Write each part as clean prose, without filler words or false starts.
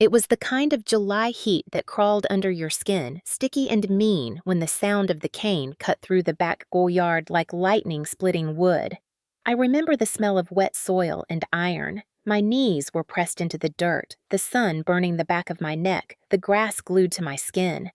It was the kind of July heat that crawled under your skin, sticky and mean when the sound of the cane cut through the back schoolyard like lightning splitting wood. I remember the smell of wet soil and iron. My knees were pressed into the dirt, the sun burning the back of my neck, the grass glued to my skin.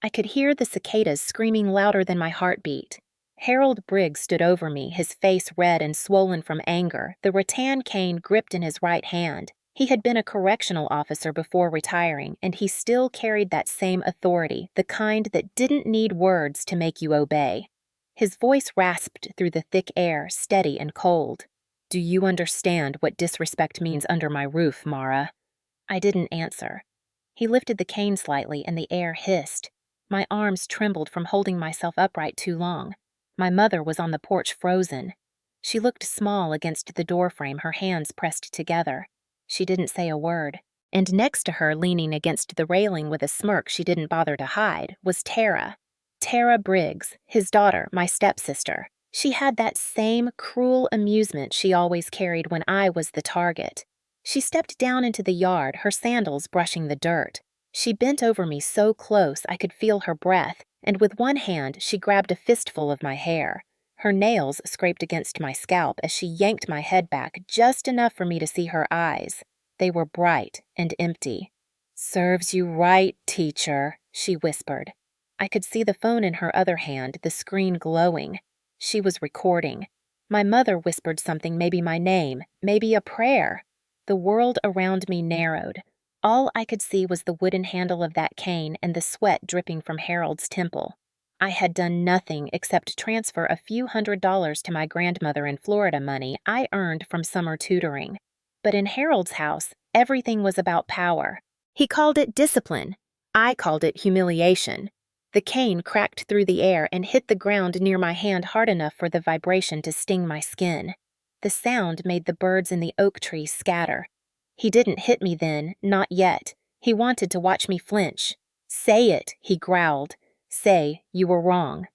I could hear the cicadas screaming louder than my heartbeat. Harold Briggs stood over me, his face red and swollen from anger, the rattan cane gripped in his right hand. He had been a correctional officer before retiring, and he still carried that same authority, the kind that didn't need words to make you obey. His voice rasped through the thick air, steady and cold. "Do you understand what disrespect means under my roof, Mara?" I didn't answer. He lifted the cane slightly, and the air hissed. My arms trembled from holding myself upright too long. My mother was on the porch, frozen. She looked small against the doorframe, her hands pressed together. She didn't say a word. And next to her, leaning against the railing with a smirk she didn't bother to hide, was Tara. Tara Briggs, his daughter, my stepsister. She had that same cruel amusement she always carried when I was the target. She stepped down into the yard, her sandals brushing the dirt. She bent over me so close I could feel her breath, and with one hand she grabbed a fistful of my hair. Her nails scraped against my scalp as she yanked my head back just enough for me to see her eyes. They were bright and empty. "Serves you right, teacher," she whispered. I could see the phone in her other hand, the screen glowing. She was recording. My mother whispered something, maybe my name, maybe a prayer. The world around me narrowed. All I could see was the wooden handle of that cane and the sweat dripping from Harold's temple. I had done nothing except transfer a few $100s to my grandmother in Florida, money I earned from summer tutoring. But in Harold's house, everything was about power. He called it discipline. I called it humiliation. The cane cracked through the air and hit the ground near my hand hard enough for the vibration to sting my skin. The sound made the birds in the oak trees scatter. He didn't hit me then, not yet. He wanted to watch me flinch. "Say it," he growled. "Say you were wrong."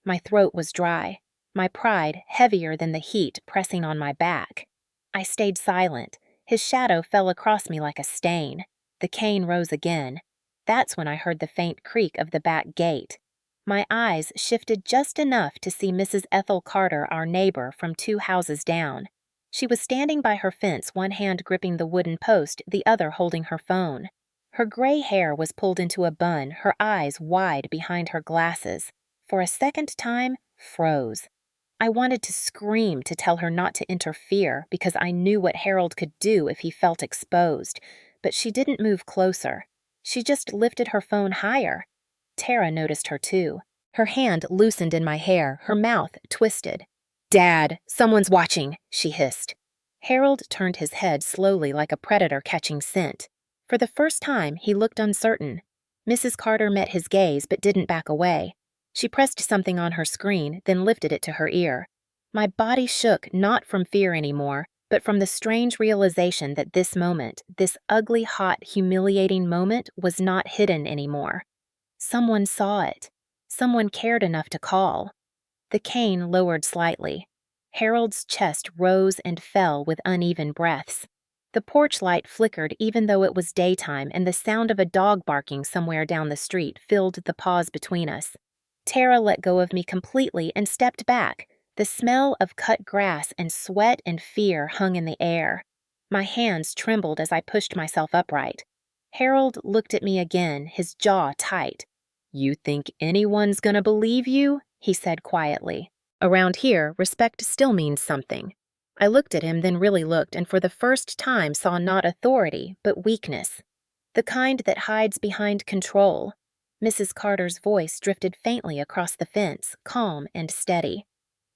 My throat was dry, my pride heavier than the heat pressing on my back. I stayed silent. His shadow fell across me like a stain. The cane rose again. That's when I heard the faint creak of the back gate. My eyes shifted just enough to see Mrs. Ethel Carter, our neighbor, from 2 houses down. She was standing by her fence, one hand gripping the wooden post, the other holding her phone. Her gray hair was pulled into a bun, her eyes wide behind her glasses. For a second time, froze. I wanted to scream to tell her not to interfere because I knew what Harold could do if he felt exposed, but she didn't move closer. She just lifted her phone higher. Tara noticed her too. Her hand loosened in my hair, her mouth twisted. "Dad, someone's watching," she hissed. Harold turned his head slowly like a predator catching scent. For the first time, he looked uncertain. Mrs. Carter met his gaze but didn't back away. She pressed something on her screen, then lifted it to her ear. My body shook not from fear anymore, but from the strange realization that this moment, this ugly, hot, humiliating moment, was not hidden anymore. Someone saw it. Someone cared enough to call. The cane lowered slightly. Harold's chest rose and fell with uneven breaths. The porch light flickered even though it was daytime, and the sound of a dog barking somewhere down the street filled the pause between us. Tara let go of me completely and stepped back. The smell of cut grass and sweat and fear hung in the air. My hands trembled as I pushed myself upright. Harold looked at me again, his jaw tight. "You think anyone's gonna believe you?" he said quietly. Around here, respect still means something. I looked at him, then really looked, and for the first time saw not authority, but weakness. The kind that hides behind control. Mrs. Carter's voice drifted faintly across the fence, calm and steady.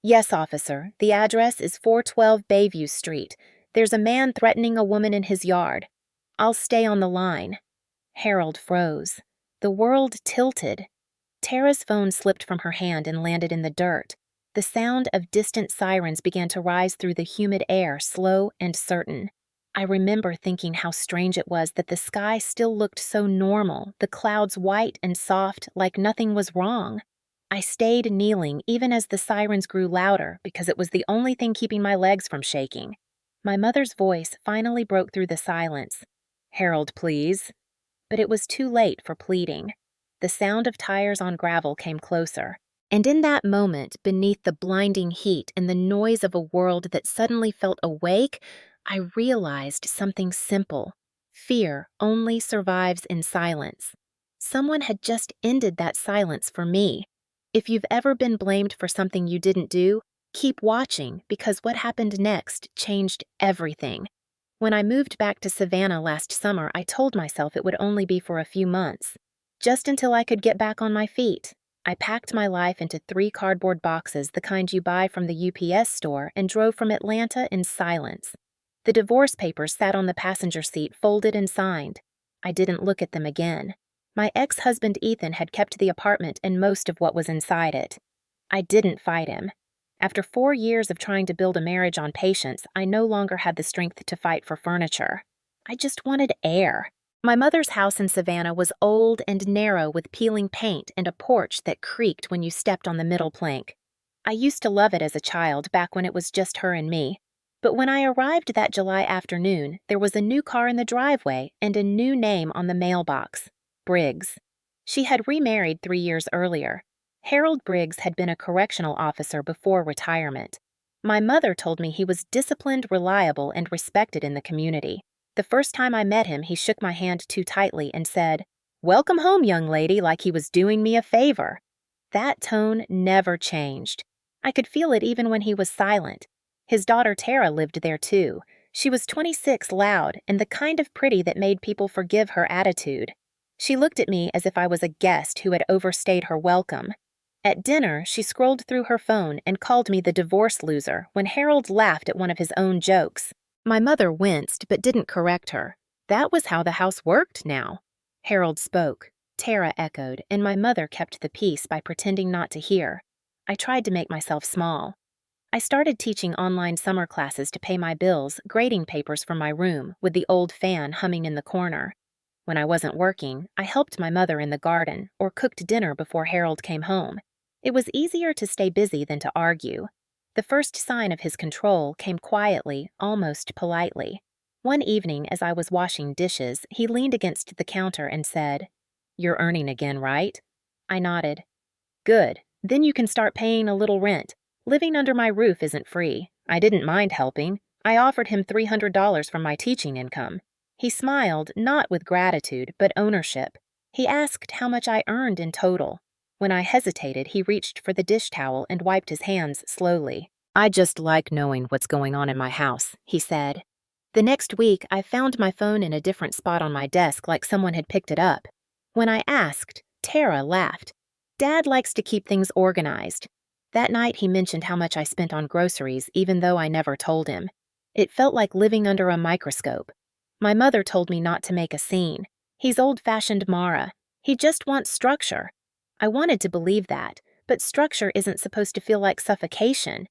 "Yes, officer, the address is 412 Bayview Street. There's a man threatening a woman in his yard. I'll stay on the line." Harold froze. The world tilted. Tara's phone slipped from her hand and landed in the dirt. The sound of distant sirens began to rise through the humid air, slow and certain. I remember thinking how strange it was that the sky still looked so normal, the clouds white and soft, like nothing was wrong. I stayed kneeling even as the sirens grew louder because it was the only thing keeping my legs from shaking. My mother's voice finally broke through the silence. "Harold, please." but it was too late for pleading. The sound of tires on gravel came closer. And in that moment, beneath the blinding heat and the noise of a world that suddenly felt awake, I realized something simple. Fear only survives in silence. Someone had just ended that silence for me. If you've ever been blamed for something you didn't do, keep watching, because what happened next changed everything. When I moved back to Savannah last summer, I told myself it would only be for a few months, just until I could get back on my feet. I packed my life into 3 cardboard boxes, the kind you buy from the UPS store, and drove from Atlanta in silence. The divorce papers sat on the passenger seat, folded and signed. I didn't look at them again. My ex-husband Ethan had kept the apartment and most of what was inside it. I didn't fight him. After 4 years of trying to build a marriage on patience, I no longer had the strength to fight for furniture. I just wanted air. My mother's house in Savannah was old and narrow, with peeling paint and a porch that creaked when you stepped on the middle plank. I used to love it as a child, back when it was just her and me. But when I arrived that July afternoon, there was a new car in the driveway and a new name on the mailbox: Briggs. She had remarried 3 years earlier. Harold Briggs had been a correctional officer before retirement. My mother told me he was disciplined, reliable, and respected in the community. The first time I met him, he shook my hand too tightly and said, "Welcome home, young lady," like he was doing me a favor. That tone never changed. I could feel it even when he was silent. His daughter Tara lived there too. She was 26, loud, and the kind of pretty that made people forgive her attitude. She looked at me as if I was a guest who had overstayed her welcome. At dinner, she scrolled through her phone and called me the divorce loser when Harold laughed at one of his own jokes. My mother winced but didn't correct her. That was how the house worked now. Harold spoke. Tara echoed, and my mother kept the peace by pretending not to hear. I tried to make myself small. I started teaching online summer classes to pay my bills, grading papers from my room, with the old fan humming in the corner. When I wasn't working, I helped my mother in the garden or cooked dinner before Harold came home. It was easier to stay busy than to argue. The first sign of his control came quietly, almost politely. One evening, as I was washing dishes, he leaned against the counter and said, "You're earning again, right?" I nodded. "Good. Then you can start paying a little rent. Living under my roof isn't free. I didn't mind helping. I offered him $300 from my teaching income." He smiled, not with gratitude, but ownership. He asked how much I earned in total. When I hesitated, he reached for the dish towel and wiped his hands slowly. "I just like knowing what's going on in my house," he said. The next week, I found my phone in a different spot on my desk, like someone had picked it up. When I asked, Tara laughed. "Dad likes to keep things organized." That night, he mentioned how much I spent on groceries, even though I never told him. It felt like living under a microscope. My mother told me not to make a scene. He's old-fashioned Mara. He just wants structure. I wanted to believe that, but structure isn't supposed to feel like suffocation.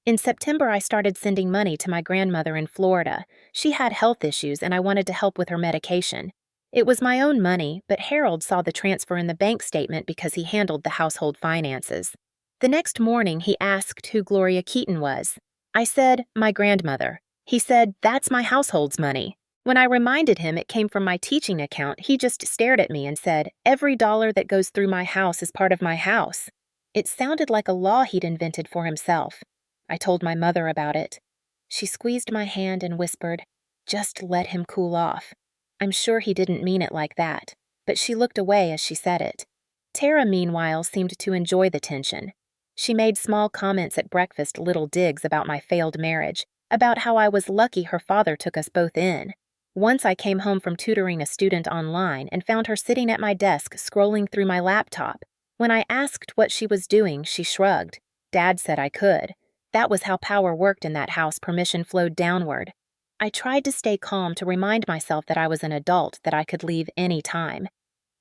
In September, I started sending money to my grandmother in Florida. She had health issues, and I wanted to help with her medication. It was my own money, but Harold saw the transfer in the bank statement because he handled the household finances. The next morning, he asked who Gloria Keaton was. I said, "My grandmother." He said, "That's my household's money." When I reminded him it came from my teaching account, he just stared at me and said, "Every dollar that goes through my house is part of my house." It sounded like a law he'd invented for himself. I told my mother about it. She squeezed my hand and whispered, "Just let him cool off." I'm sure he didn't mean it like that, but she looked away as she said it. Tara, meanwhile, seemed to enjoy the tension. She made small comments at breakfast, little digs about my failed marriage, about how I was lucky her father took us both in. Once I came home from tutoring a student online and found her sitting at my desk scrolling through my laptop. When I asked what she was doing, she shrugged. Dad said I could. That was how power worked in that house. Permission flowed downward. I tried to stay calm, to remind myself that I was an adult, that I could leave any time.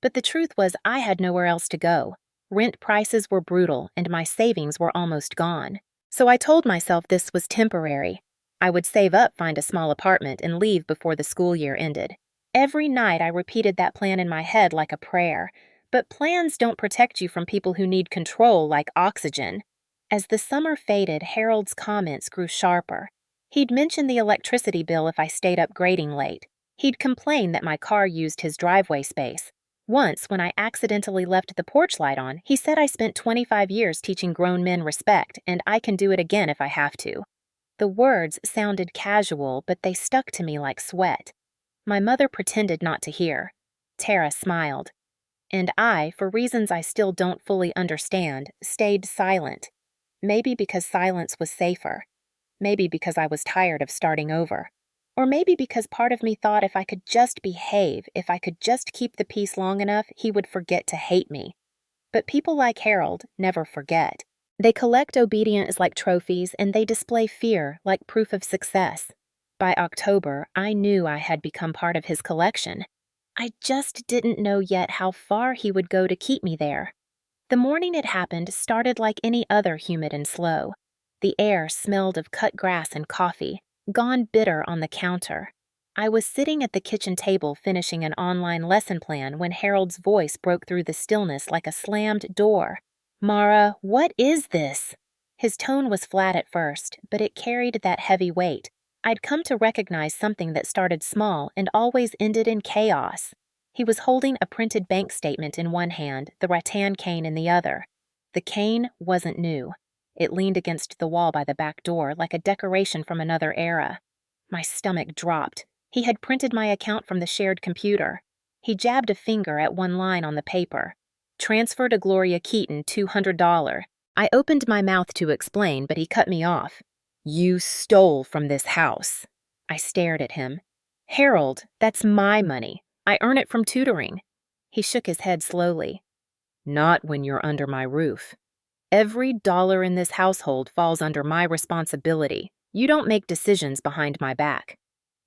But the truth was I had nowhere else to go. Rent prices were brutal, and my savings were almost gone. So I told myself this was temporary. I would save up, find a small apartment, and leave before the school year ended. Every night I repeated that plan in my head like a prayer. But plans don't protect you from people who need control like oxygen. As the summer faded, Harold's comments grew sharper. He'd mention the electricity bill if I stayed up grading late. He'd complain that my car used his driveway space. Once, when I accidentally left the porch light on, he said I spent 25 years teaching grown men respect, and I can do it again if I have to. The words sounded casual, but they stuck to me like sweat. My mother pretended not to hear. Tara smiled. And I, for reasons I still don't fully understand, stayed silent. Maybe because silence was safer. Maybe because I was tired of starting over. Or maybe because part of me thought if I could just behave, if I could just keep the peace long enough, he would forget to hate me. But people like Harold never forget. They collect obedience like trophies, and they display fear like proof of success. By October, I knew I had become part of his collection. I just didn't know yet how far he would go to keep me there. The morning it happened started like any other humid and slow. The air smelled of cut grass and coffee, gone bitter on the counter. I was sitting at the kitchen table finishing an online lesson plan when Harold's voice broke through the stillness like a slammed door. "Mara, what is this?" His tone was flat at first, but it carried that heavy weight. I'd come to recognize something that started small and always ended in chaos. He was holding a printed bank statement in one hand, the rattan cane in the other. The cane wasn't new. It leaned against the wall by the back door like a decoration from another era. My stomach dropped. He had printed my account from the shared computer. He jabbed a finger at one line on the paper. "Transfer to Gloria Keaton, $200. I opened my mouth to explain, but he cut me off. "You stole from this house." I stared at him. "Harold, that's my money. I earn it from tutoring." He shook his head slowly. "Not when you're under my roof. Every dollar in this household falls under my responsibility. You don't make decisions behind my back."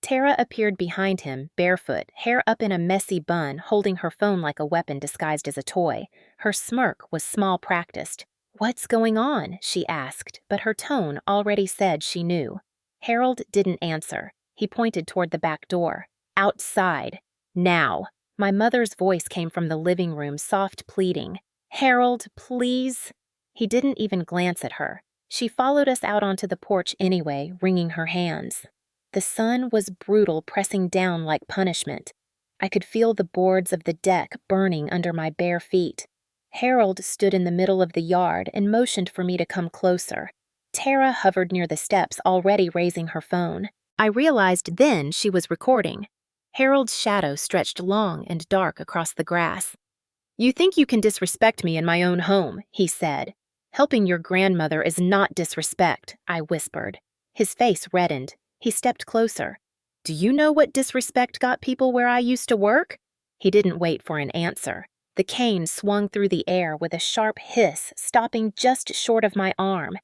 Tara appeared behind him, barefoot, hair up in a messy bun, holding her phone like a weapon disguised as a toy. Her smirk was small practiced. "What's going on?" she asked, but her tone already said she knew. Harold didn't answer. He pointed toward the back door. "Outside. Now." My mother's voice came from the living room, soft pleading. "Harold, please." He didn't even glance at her. She followed us out onto the porch anyway, wringing her hands. The sun was brutal, pressing down like punishment. I could feel the boards of the deck burning under my bare feet. Harold stood in the middle of the yard and motioned for me to come closer. Tara hovered near the steps, already raising her phone. I realized then she was recording. Harold's shadow stretched long and dark across the grass. "You think you can disrespect me in my own home," he said. "Helping your grandmother is not disrespect," I whispered. His face reddened. He stepped closer. "Do you know what disrespect got people where I used to work?" He didn't wait for an answer. The cane swung through the air with a sharp hiss, stopping just short of my arm.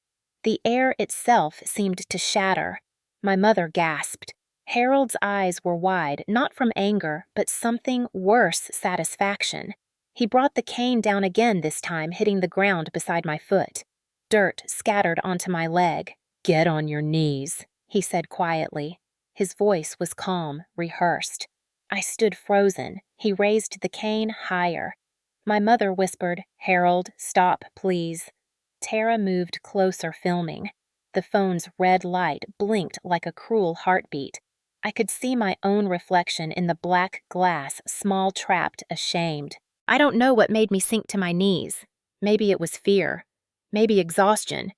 The air itself seemed to shatter. My mother gasped. Harold's eyes were wide, not from anger, but something worse, satisfaction. He brought the cane down again this time, hitting the ground beside my foot. Dirt scattered onto my leg. "Get on your knees," he said quietly. His voice was calm, rehearsed. I stood frozen. He raised the cane higher. My mother whispered, "Harold, stop, please." Tara moved closer, filming. The phone's red light blinked like a cruel heartbeat. I could see my own reflection in the black glass, small trapped, ashamed. I don't know what made me sink to my knees. Maybe it was fear. Maybe exhaustion.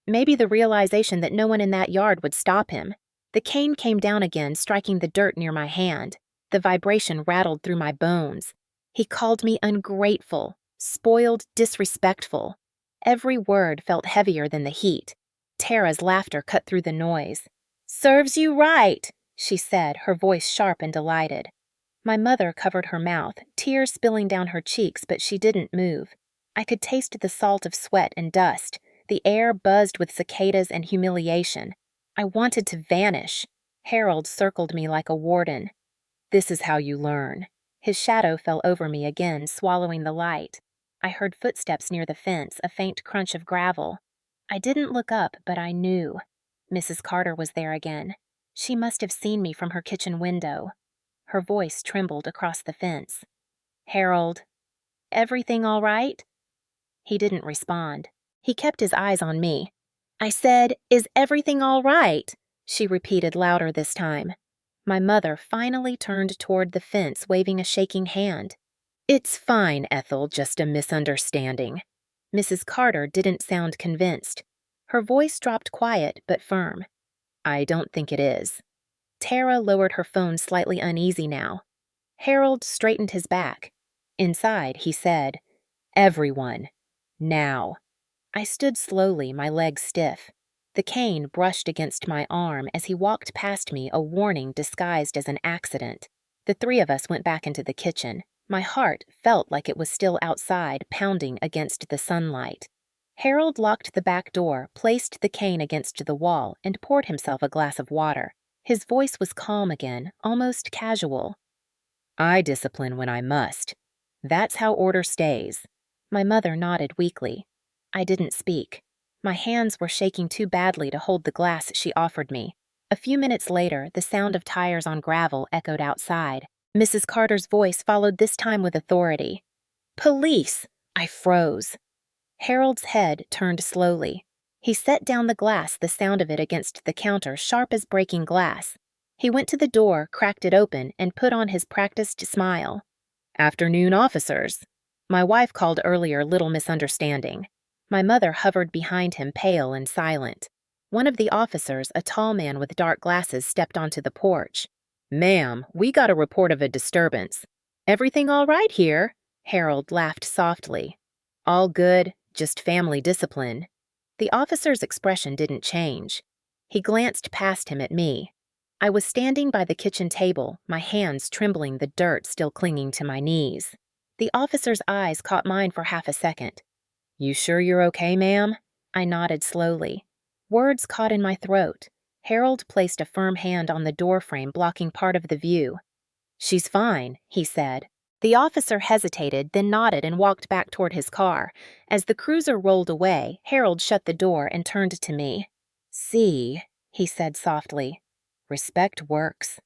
Maybe the realization that no one in that yard would stop him. The cane came down again, striking the dirt near my hand. The vibration rattled through my bones. He called me ungrateful, spoiled, disrespectful. Every word felt heavier than the heat. Tara's laughter cut through the noise. "Serves you right," she said, her voice sharp and delighted. My mother covered her mouth, tears spilling down her cheeks, but she didn't move. I could taste the salt of sweat and dust. The air buzzed with cicadas and humiliation. I wanted to vanish. Harold circled me like a warden. "This is how you learn." His shadow fell over me again, swallowing the light. I heard footsteps near the fence, a faint crunch of gravel. I didn't look up, but I knew. Mrs. Carter was there again. She must have seen me from her kitchen window. Her voice trembled across the fence. "Harold, everything all right?" He didn't respond. He kept his eyes on me. I said, "Is everything all right?" She repeated louder this time. My mother finally turned toward the fence, waving a shaking hand. "It's fine, Ethel, just a misunderstanding." Mrs. Carter didn't sound convinced. Her voice dropped quiet but firm. "I don't think it is." Tara lowered her phone, slightly uneasy now. Harold straightened his back. Inside, he said, "Everyone. Now." I stood slowly, my legs stiff. The cane brushed against my arm as he walked past me, a warning disguised as an accident. The three of us went back into the kitchen. My heart felt like it was still outside, pounding against the sunlight. Harold locked the back door, placed the cane against the wall, and poured himself a glass of water. His voice was calm again, almost casual. "I discipline when I must. That's how order stays." My mother nodded weakly. I didn't speak. My hands were shaking too badly to hold the glass she offered me. A few minutes later, the sound of tires on gravel echoed outside. Mrs. Carter's voice followed, this time with authority. "Police!" I froze. Harold's head turned slowly. He set down the glass, the sound of it against the counter sharp as breaking glass. He went to the door, cracked it open, and put on his practiced smile. "Afternoon, officers." My wife called earlier, little misunderstanding. My mother hovered behind him, pale and silent. One of the officers, a tall man with dark glasses, stepped onto the porch. "Ma'am, we got a report of a disturbance." "Everything all right here?" Harold laughed softly. "All good, just family discipline." The officer's expression didn't change. He glanced past him at me. I was standing by the kitchen table, my hands trembling, the dirt still clinging to my knees. The officer's eyes caught mine for half a second. "You sure you're okay, ma'am?" I nodded slowly. Words caught in my throat. Harold placed a firm hand on the doorframe, blocking part of the view. "She's fine," he said. The officer hesitated, then nodded and walked back toward his car. As the cruiser rolled away, Harold shut the door and turned to me. "See," he said softly, "respect works."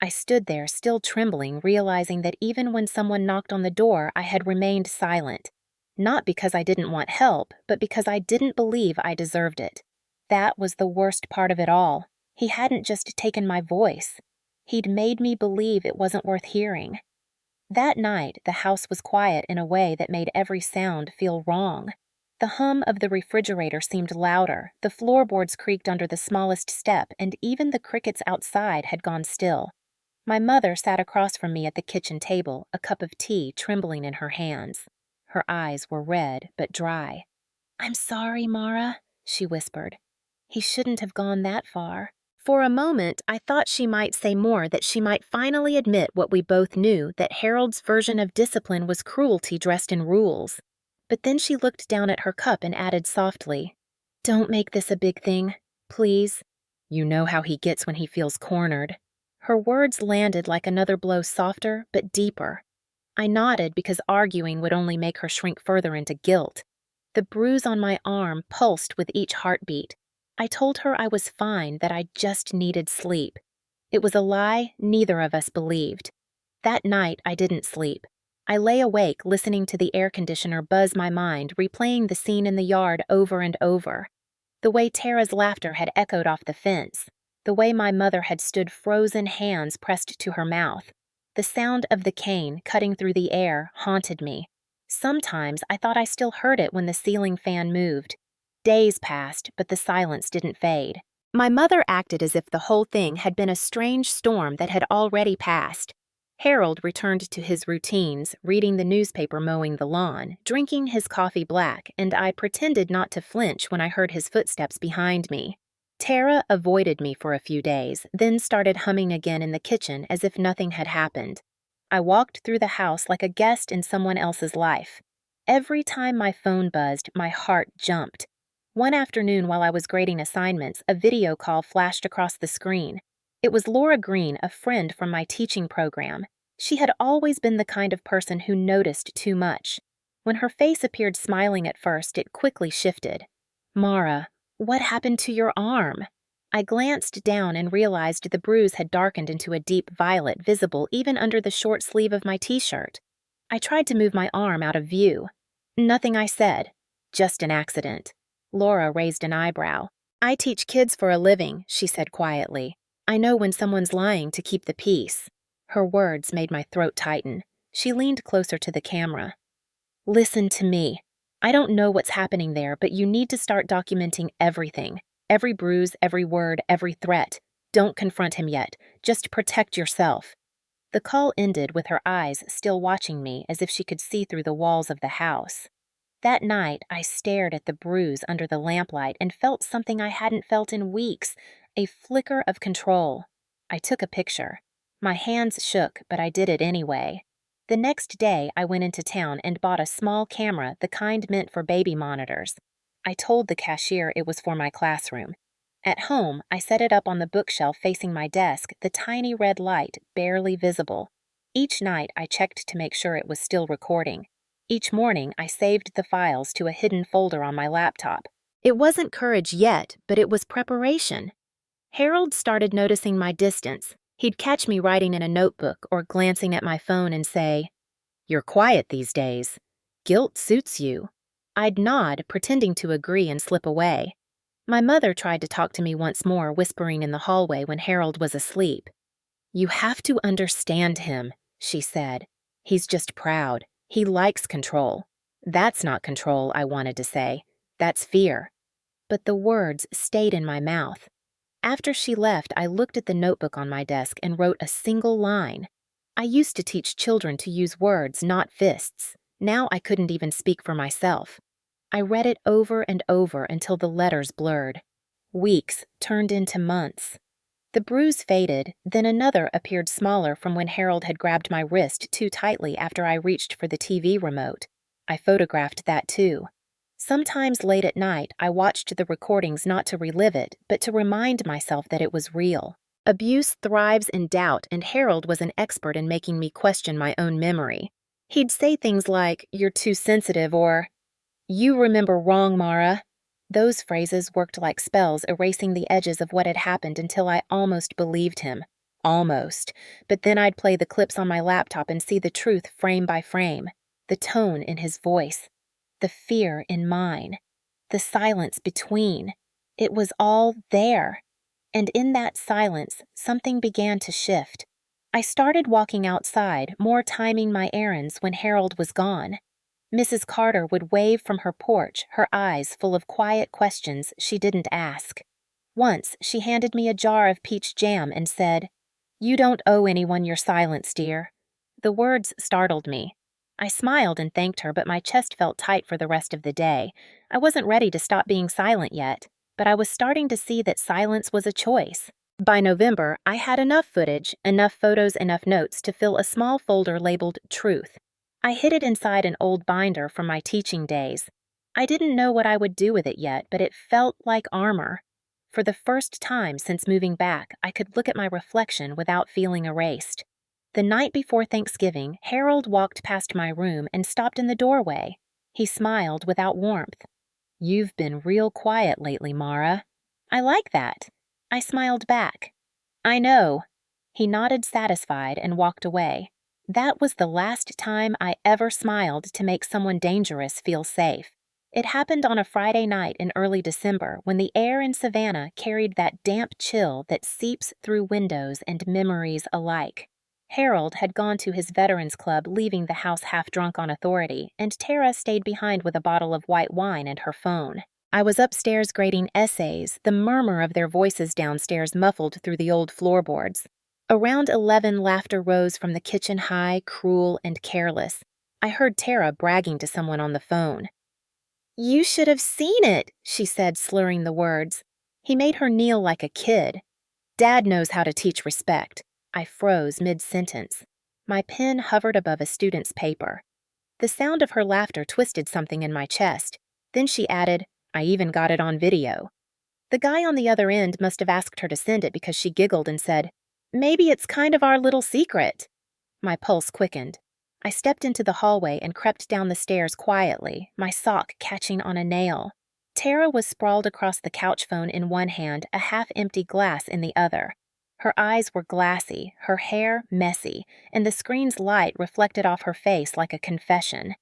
I stood there, still trembling, realizing that even when someone knocked on the door, I had remained silent. Not because I didn't want help, but because I didn't believe I deserved it. That was the worst part of it all. He hadn't just taken my voice. He'd made me believe it wasn't worth hearing. That night, the house was quiet in a way that made every sound feel wrong. The hum of the refrigerator seemed louder, the floorboards creaked under the smallest step, and even the crickets outside had gone still. My mother sat across from me at the kitchen table, a cup of tea trembling in her hands. Her eyes were red but dry. "I'm sorry, Mara," she whispered. "He shouldn't have gone that far." For a moment, I thought she might say more, that she might finally admit what we both knew, that Harold's version of discipline was cruelty dressed in rules. But then she looked down at her cup and added softly, "Don't make this a big thing, please. You know how he gets when he feels cornered." Her words landed like another blow, softer but deeper. I nodded because arguing would only make her shrink further into guilt. The bruise on my arm pulsed with each heartbeat. I told her I was fine, that I just needed sleep. It was a lie neither of us believed. That night, I didn't sleep. I lay awake, listening to the air conditioner buzz my mind, replaying the scene in the yard over and over. The way Tara's laughter had echoed off the fence. The way my mother had stood, frozen hands pressed to her mouth. The sound of the cane cutting through the air haunted me. Sometimes I thought I still heard it when the ceiling fan moved. Days passed, but the silence didn't fade. My mother acted as if the whole thing had been a strange storm that had already passed. Harold returned to his routines, reading the newspaper, mowing the lawn, drinking his coffee black, and I pretended not to flinch when I heard his footsteps behind me. Tara avoided me for a few days, then started humming again in the kitchen as if nothing had happened. I walked through the house like a guest in someone else's life. Every time my phone buzzed, my heart jumped. One afternoon while I was grading assignments, a video call flashed across the screen. It was Laura Green, a friend from my teaching program. She had always been the kind of person who noticed too much. When her face appeared smiling at first, it quickly shifted. "Mara, what happened to your arm?" I glanced down and realized the bruise had darkened into a deep violet, visible even under the short sleeve of my t-shirt. I tried to move my arm out of view. "Nothing," I said. "Just an accident." Laura raised an eyebrow. "I teach kids for a living," she said quietly. I know when someone's lying to keep the peace." Her words made my throat tighten. She leaned closer to the camera. "Listen to me. I don't know what's happening there, but you need to start documenting everything. Every bruise, every word, every threat. Don't confront him yet. Just protect yourself." The call ended with her eyes still watching me as if she could see through the walls of the house. That night, I stared at the bruise under the lamplight and felt something I hadn't felt in weeks, a flicker of control. I took a picture. My hands shook, but I did it anyway. The next day, I went into town and bought a small camera, the kind meant for baby monitors. I told the cashier it was for my classroom. At home, I set it up on the bookshelf facing my desk, the tiny red light barely visible. Each night, I checked to make sure it was still recording. Each morning, I saved the files to a hidden folder on my laptop. It wasn't courage yet, but it was preparation. Harold started noticing my distance. He'd catch me writing in a notebook or glancing at my phone and say, "You're quiet these days. Guilt suits you." I'd nod, pretending to agree and slip away. My mother tried to talk to me once more, whispering in the hallway when Harold was asleep. "You have to understand him," she said. "He's just proud. He likes control." "That's not control," I wanted to say. "That's fear." But the words stayed in my mouth. After she left, I looked at the notebook on my desk and wrote a single line. I used to teach children to use words, not fists. Now I couldn't even speak for myself. I read it over and over until the letters blurred. Weeks turned into months. The bruise faded, then another appeared smaller from when Harold had grabbed my wrist too tightly after I reached for the TV remote. I photographed that too. Sometimes late at night, I watched the recordings not to relive it, but to remind myself that it was real. Abuse thrives in doubt, and Harold was an expert in making me question my own memory. He'd say things like, "You're too sensitive," or, "You remember wrong, Mara." Those phrases worked like spells, erasing the edges of what had happened until I almost believed him. Almost. But then I'd play the clips on my laptop and see the truth frame by frame. The tone in his voice. The fear in mine. The silence between. It was all there. And in that silence, something began to shift. I started walking outside, more timing my errands when Harold was gone. Mrs. Carter would wave from her porch, her eyes full of quiet questions she didn't ask. Once, she handed me a jar of peach jam and said, "You don't owe anyone your silence, dear." The words startled me. I smiled and thanked her, but my chest felt tight for the rest of the day. I wasn't ready to stop being silent yet, but I was starting to see that silence was a choice. By November, I had enough footage, enough photos, enough notes to fill a small folder labeled Truth. I hid it inside an old binder from my teaching days. I didn't know what I would do with it yet, but it felt like armor. For the first time since moving back, I could look at my reflection without feeling erased. The night before Thanksgiving, Harold walked past my room and stopped in the doorway. He smiled without warmth. "You've been real quiet lately, Mara." "I like that." I smiled back. "I know." He nodded satisfied and walked away. That was the last time I ever smiled to make someone dangerous feel safe. It happened on a Friday night in early December when the air in Savannah carried that damp chill that seeps through windows and memories alike. Harold had gone to his veterans club, leaving the house half drunk on authority, and Tara stayed behind with a bottle of white wine and her phone. I was upstairs grading essays, the murmur of their voices downstairs muffled through the old floorboards. Around 11, laughter rose from the kitchen high, cruel, and careless. I heard Tara bragging to someone on the phone. "You should have seen it," she said, slurring the words. He made her kneel like a kid. "Dad knows how to teach respect." I froze mid-sentence. My pen hovered above a student's paper. The sound of her laughter twisted something in my chest. Then she added, "I even got it on video." The guy on the other end must have asked her to send it because she giggled and said, "Maybe it's kind of our little secret." My pulse quickened. I stepped into the hallway and crept down the stairs quietly, my sock catching on a nail. Tara was sprawled across the couch phone in one hand, a half-empty glass in the other. Her eyes were glassy, her hair messy, and the screen's light reflected off her face like a confession.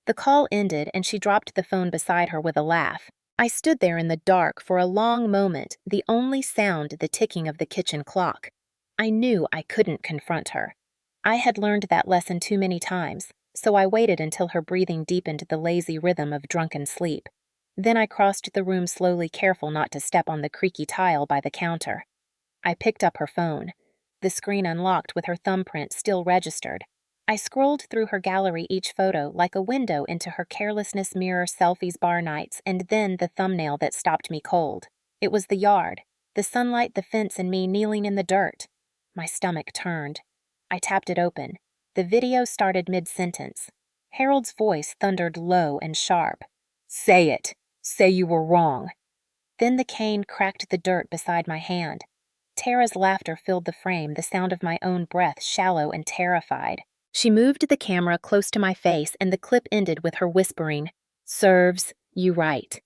The call ended and she dropped the phone beside her with a laugh. I stood there in the dark for a long moment, the only sound the ticking of the kitchen clock. I knew I couldn't confront her. I had learned that lesson too many times, so I waited until her breathing deepened the lazy rhythm of drunken sleep. Then I crossed the room slowly, careful not to step on the creaky tile by the counter. I picked up her phone. The screen unlocked with her thumbprint still registered. I scrolled through her gallery, each photo like a window into her carelessness mirror selfies, bar nights, and then the thumbnail that stopped me cold. It was the yard, the sunlight, the fence, and me kneeling in the dirt. My stomach turned. I tapped it open. The video started mid-sentence. Harold's voice thundered low and sharp. "Say it. Say you were wrong." Then the cane cracked the dirt beside my hand. Tara's laughter filled the frame, the sound of my own breath shallow and terrified. She moved the camera close to my face, and the clip ended with her whispering, "Serves you right."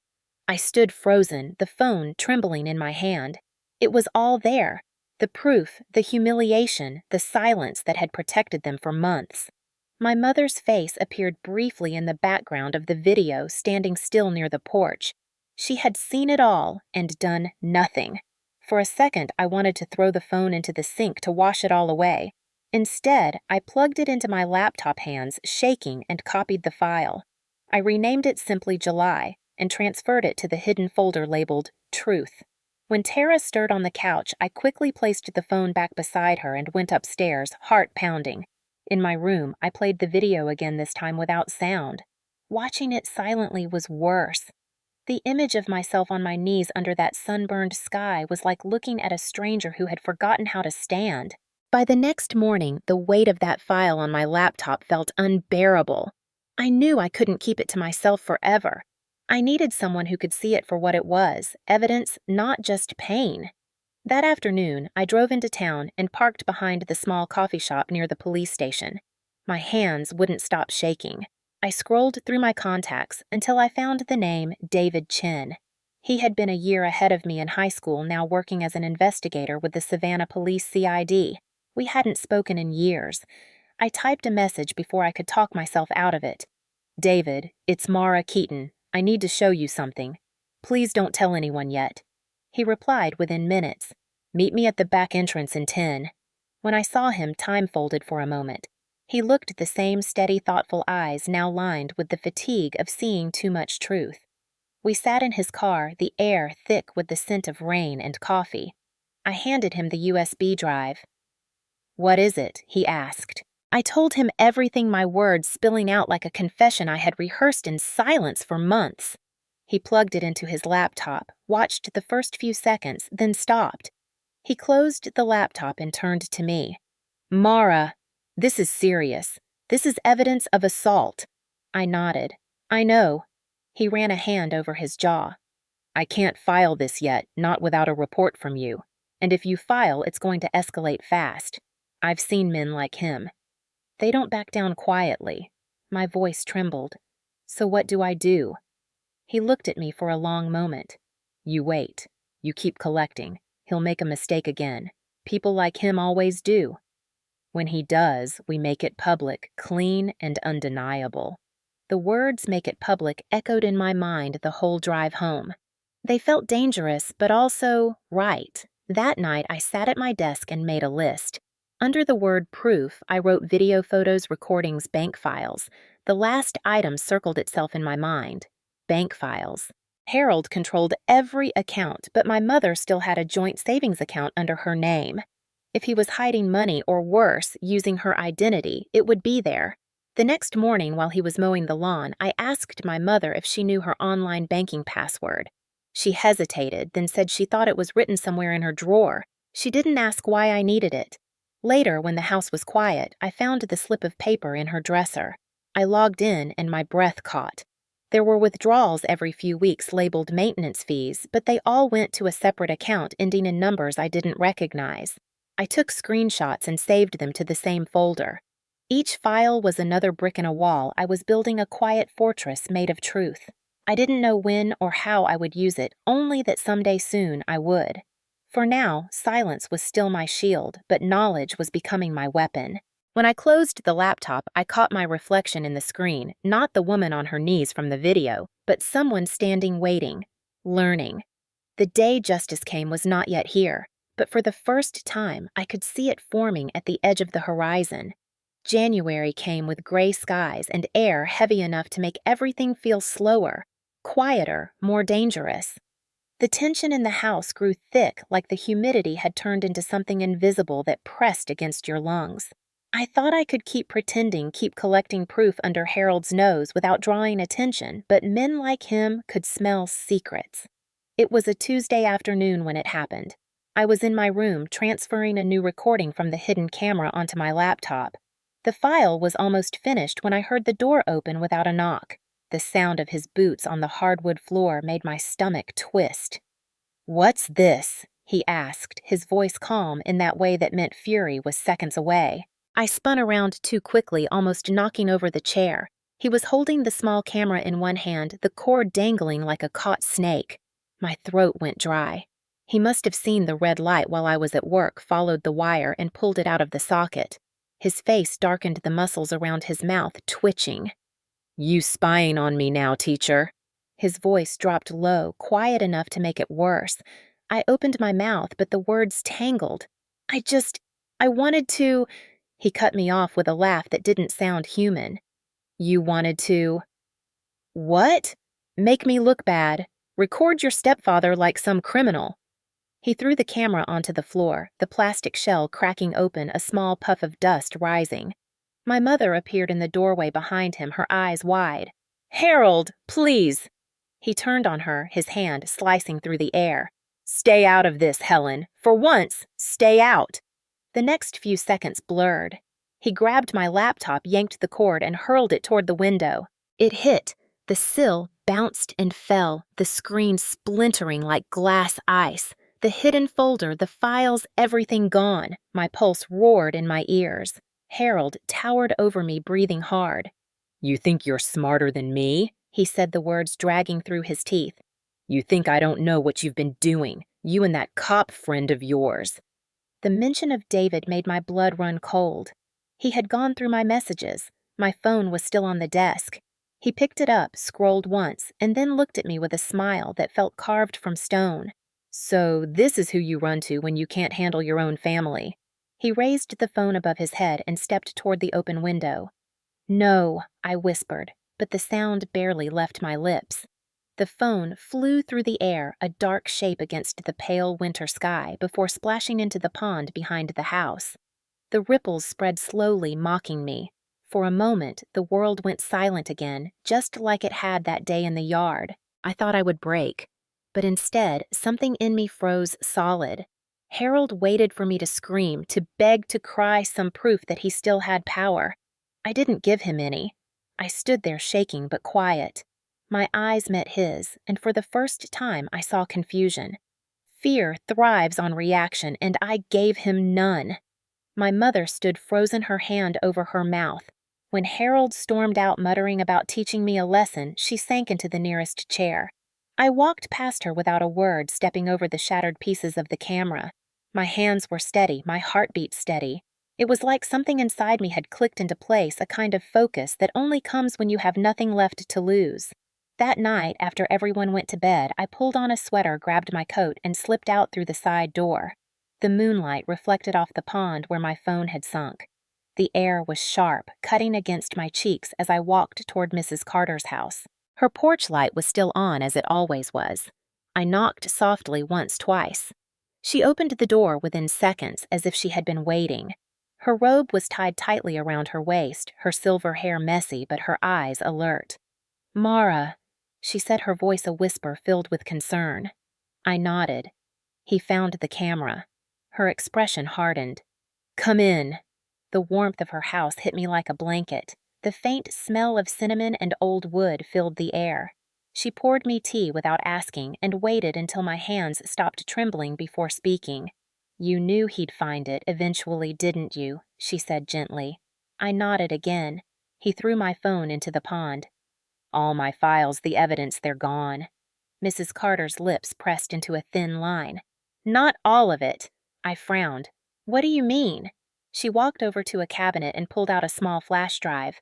I stood frozen, the phone trembling in my hand. It was all there. The proof, the humiliation, the silence that had protected them for months. My mother's face appeared briefly in the background of the video, standing still near the porch. She had seen it all and done nothing. For a second, I wanted to throw the phone into the sink to wash it all away. Instead, I plugged it into my laptop hands, shaking, and copied the file. I renamed it simply July and transferred it to the hidden folder labeled Truth. When Tara stirred on the couch, I quickly placed the phone back beside her and went upstairs, heart pounding. In my room, I played the video again, this time without sound. Watching it silently was worse. The image of myself on my knees under that sunburned sky was like looking at a stranger who had forgotten how to stand. By the next morning, the weight of that file on my laptop felt unbearable. I knew I couldn't keep it to myself forever. I needed someone who could see it for what it was, evidence, not just pain. That afternoon, I drove into town and parked behind the small coffee shop near the police station. My hands wouldn't stop shaking. I scrolled through my contacts until I found the name David Chin. He had been a year ahead of me in high school, now working as an investigator with the Savannah Police CID. We hadn't spoken in years. I typed a message before I could talk myself out of it. "David, it's Mara Keaton. I need to show you something. Please don't tell anyone yet." He replied within minutes. "Meet me at the back entrance in 10. When I saw him, time folded for a moment. He looked the same steady, thoughtful eyes, now lined with the fatigue of seeing too much truth. We sat in his car, the air thick with the scent of rain and coffee. I handed him the USB drive. "What is it?" he asked. I told him everything, my words spilling out like a confession I had rehearsed in silence for months. He plugged it into his laptop, watched the first few seconds, then stopped. He closed the laptop and turned to me. "Mara, this is serious. This is evidence of assault." I nodded. "I know." He ran a hand over his jaw. "I can't file this yet, not without a report from you. And if you file, it's going to escalate fast. I've seen men like him. They don't back down quietly." My voice trembled. "So what do I do?" He looked at me for a long moment. "You wait. You keep collecting. He'll make a mistake again. People like him always do. When he does, we make it public, clean and undeniable." The words "make it public" echoed in my mind the whole drive home. They felt dangerous, but also right. That night, I sat at my desk and made a list. Under the word proof, I wrote video, photos, recordings, bank files. The last item circled itself in my mind. Bank files. Harold controlled every account, but my mother still had a joint savings account under her name. If he was hiding money, or worse, using her identity, it would be there. The next morning, while he was mowing the lawn, I asked my mother if she knew her online banking password. She hesitated, then said she thought it was written somewhere in her drawer. She didn't ask why I needed it. Later, when the house was quiet, I found the slip of paper in her dresser. I logged in and my breath caught. There were withdrawals every few weeks labeled maintenance fees, but they all went to a separate account ending in numbers I didn't recognize. I took screenshots and saved them to the same folder. Each file was another brick in a wall. I was building a quiet fortress made of truth. I didn't know when or how I would use it, only that someday soon I would. For now, silence was still my shield, but knowledge was becoming my weapon. When I closed the laptop, I caught my reflection in the screen, not the woman on her knees from the video, but someone standing waiting. Learning. The day justice came was not yet here, but for the first time I could see it forming at the edge of the horizon. January came with gray skies and air heavy enough to make everything feel slower, quieter, more dangerous. The tension in the house grew thick, like the humidity had turned into something invisible that pressed against your lungs. I thought I could keep pretending, keep collecting proof under Harold's nose without drawing attention, but men like him could smell secrets. It was a Tuesday afternoon when it happened. I was in my room transferring a new recording from the hidden camera onto my laptop. The file was almost finished when I heard the door open without a knock. The sound of his boots on the hardwood floor made my stomach twist. "What's this?" he asked, his voice calm in that way that meant fury was seconds away. I spun around too quickly, almost knocking over the chair. He was holding the small camera in one hand, the cord dangling like a caught snake. My throat went dry. He must have seen the red light while I was at work, followed the wire, and pulled it out of the socket. His face darkened, the muscles around his mouth twitching. "You spying on me now, teacher?" His voice dropped low, quiet enough to make it worse. I opened my mouth, but the words tangled. I wanted to—" He cut me off with a laugh that didn't sound human. "You wanted to—" "What?" "Make me look bad. Record your stepfather like some criminal." He threw the camera onto the floor, the plastic shell cracking open, a small puff of dust rising. My mother appeared in the doorway behind him, her eyes wide. "Harold, please!" He turned on her, his hand slicing through the air. "Stay out of this, Helen. For once, stay out." The next few seconds blurred. He grabbed my laptop, yanked the cord, and hurled it toward the window. It hit. The sill bounced and fell, the screen splintering like glass ice. The hidden folder, the files, everything gone. My pulse roared in my ears. Harold towered over me, breathing hard. "You think you're smarter than me?" He said, the words dragging through his teeth. "You think I don't know what you've been doing, you and that cop friend of yours." The mention of David made my blood run cold. He had gone through my messages. My phone was still on the desk. He picked it up, scrolled once, and then looked at me with a smile that felt carved from stone. "So this is who you run to when you can't handle your own family." He raised the phone above his head and stepped toward the open window. "No," I whispered, but the sound barely left my lips. The phone flew through the air, a dark shape against the pale winter sky, before splashing into the pond behind the house. The ripples spread slowly, mocking me. For a moment, the world went silent again, just like it had that day in the yard. I thought I would break. But instead, something in me froze solid. Harold waited for me to scream, to beg, to cry some proof that he still had power. I didn't give him any. I stood there shaking but quiet. My eyes met his, and for the first time I saw confusion. Fear thrives on reaction, and I gave him none. My mother stood frozen, her hand over her mouth. When Harold stormed out muttering about teaching me a lesson, she sank into the nearest chair. I walked past her without a word, stepping over the shattered pieces of the camera. My hands were steady, my heartbeat steady. It was like something inside me had clicked into place, a kind of focus that only comes when you have nothing left to lose. That night, after everyone went to bed, I pulled on a sweater, grabbed my coat, and slipped out through the side door. The moonlight reflected off the pond where my phone had sunk. The air was sharp, cutting against my cheeks as I walked toward Mrs. Carter's house. Her porch light was still on, as it always was. I knocked softly once, twice. She opened the door within seconds, as if she had been waiting. Her robe was tied tightly around her waist, her silver hair messy, but her eyes alert. "Mara," she said, her voice a whisper filled with concern. I nodded. He found the camera. Her expression hardened. "Come in." The warmth of her house hit me like a blanket. The faint smell of cinnamon and old wood filled the air. She poured me tea without asking and waited until my hands stopped trembling before speaking. "You knew he'd find it eventually, didn't you?" she said gently. I nodded again. He threw my phone into the pond. "All my files, the evidence, they're gone." Mrs. Carter's lips pressed into a thin line. "Not all of it." I frowned. "What do you mean?" She walked over to a cabinet and pulled out a small flash drive.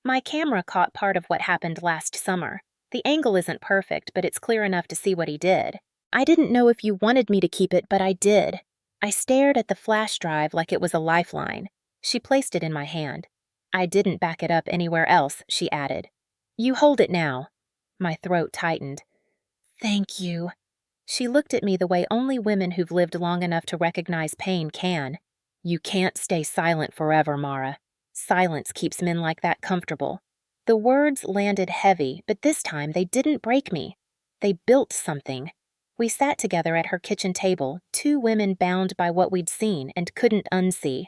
"My camera caught part of what happened last summer. The angle isn't perfect, but it's clear enough to see what he did. I didn't know if you wanted me to keep it, but I did. I stared at the flash drive like it was a lifeline. She placed it in my hand. I didn't back it up anywhere else, she added. You hold it now. My throat tightened. Thank you. She looked at me the way only women who've lived long enough to recognize pain can. You can't stay silent forever, Mara. Silence keeps men like that comfortable. The words landed heavy, but this time they didn't break me. They built something. We sat together at her kitchen table, two women bound by what we'd seen and couldn't unsee.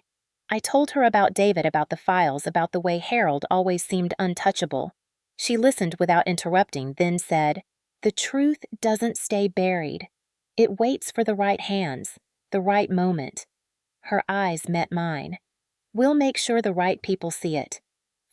I told her about David, about the files, about the way Harold always seemed untouchable. She listened without interrupting, then said, The truth doesn't stay buried. It waits for the right hands, the right moment. Her eyes met mine. We'll make sure the right people see it.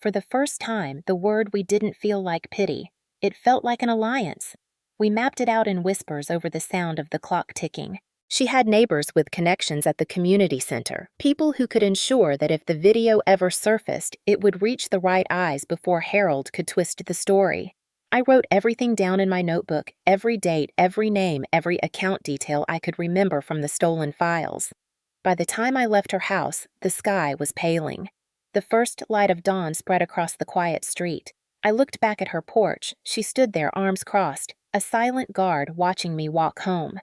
For the first time, the word we didn't feel like pity. It felt like an alliance. We mapped it out in whispers over the sound of the clock ticking. She had neighbors with connections at the community center, people who could ensure that if the video ever surfaced, it would reach the right eyes before Harold could twist the story. I wrote everything down in my notebook, every date, every name, every account detail I could remember from the stolen files. By the time I left her house, the sky was paling. The first light of dawn spread across the quiet street. I looked back at her porch. She stood there, arms crossed, a silent guard watching me walk home.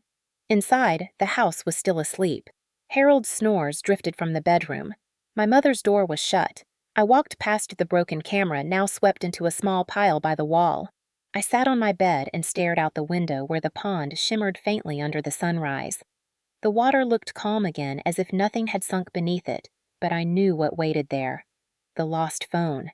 Inside, the house was still asleep. Harold's snores drifted from the bedroom. My mother's door was shut. I walked past the broken camera, now swept into a small pile by the wall. I sat on my bed and stared out the window where the pond shimmered faintly under the sunrise. The water looked calm again, as if nothing had sunk beneath it, but I knew what waited there. The lost phone.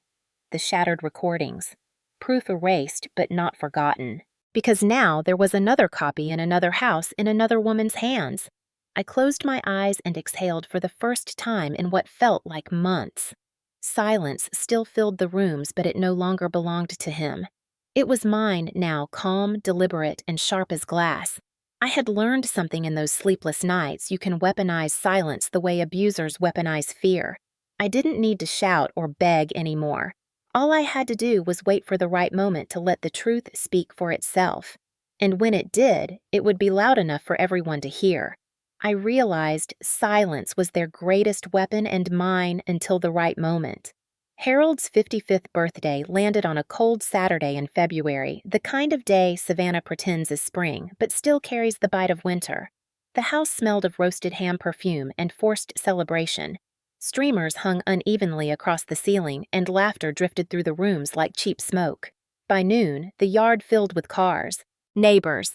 The shattered recordings. Proof erased, but not forgotten. Because now there was another copy in another house in another woman's hands. I closed my eyes and exhaled for the first time in what felt like months. Silence still filled the rooms, but it no longer belonged to him. It was mine now, calm, deliberate, and sharp as glass. I had learned something in those sleepless nights. You can weaponize silence the way abusers weaponize fear. I didn't need to shout or beg anymore. All I had to do was wait for the right moment to let the truth speak for itself. And when it did, it would be loud enough for everyone to hear. I realized silence was their greatest weapon and mine until the right moment. Harold's 55th birthday landed on a cold Saturday in February, the kind of day Savannah pretends is spring, but still carries the bite of winter. The house smelled of roasted ham perfume and forced celebration. Streamers hung unevenly across the ceiling, and laughter drifted through the rooms like cheap smoke. By noon, the yard filled with cars. Neighbors.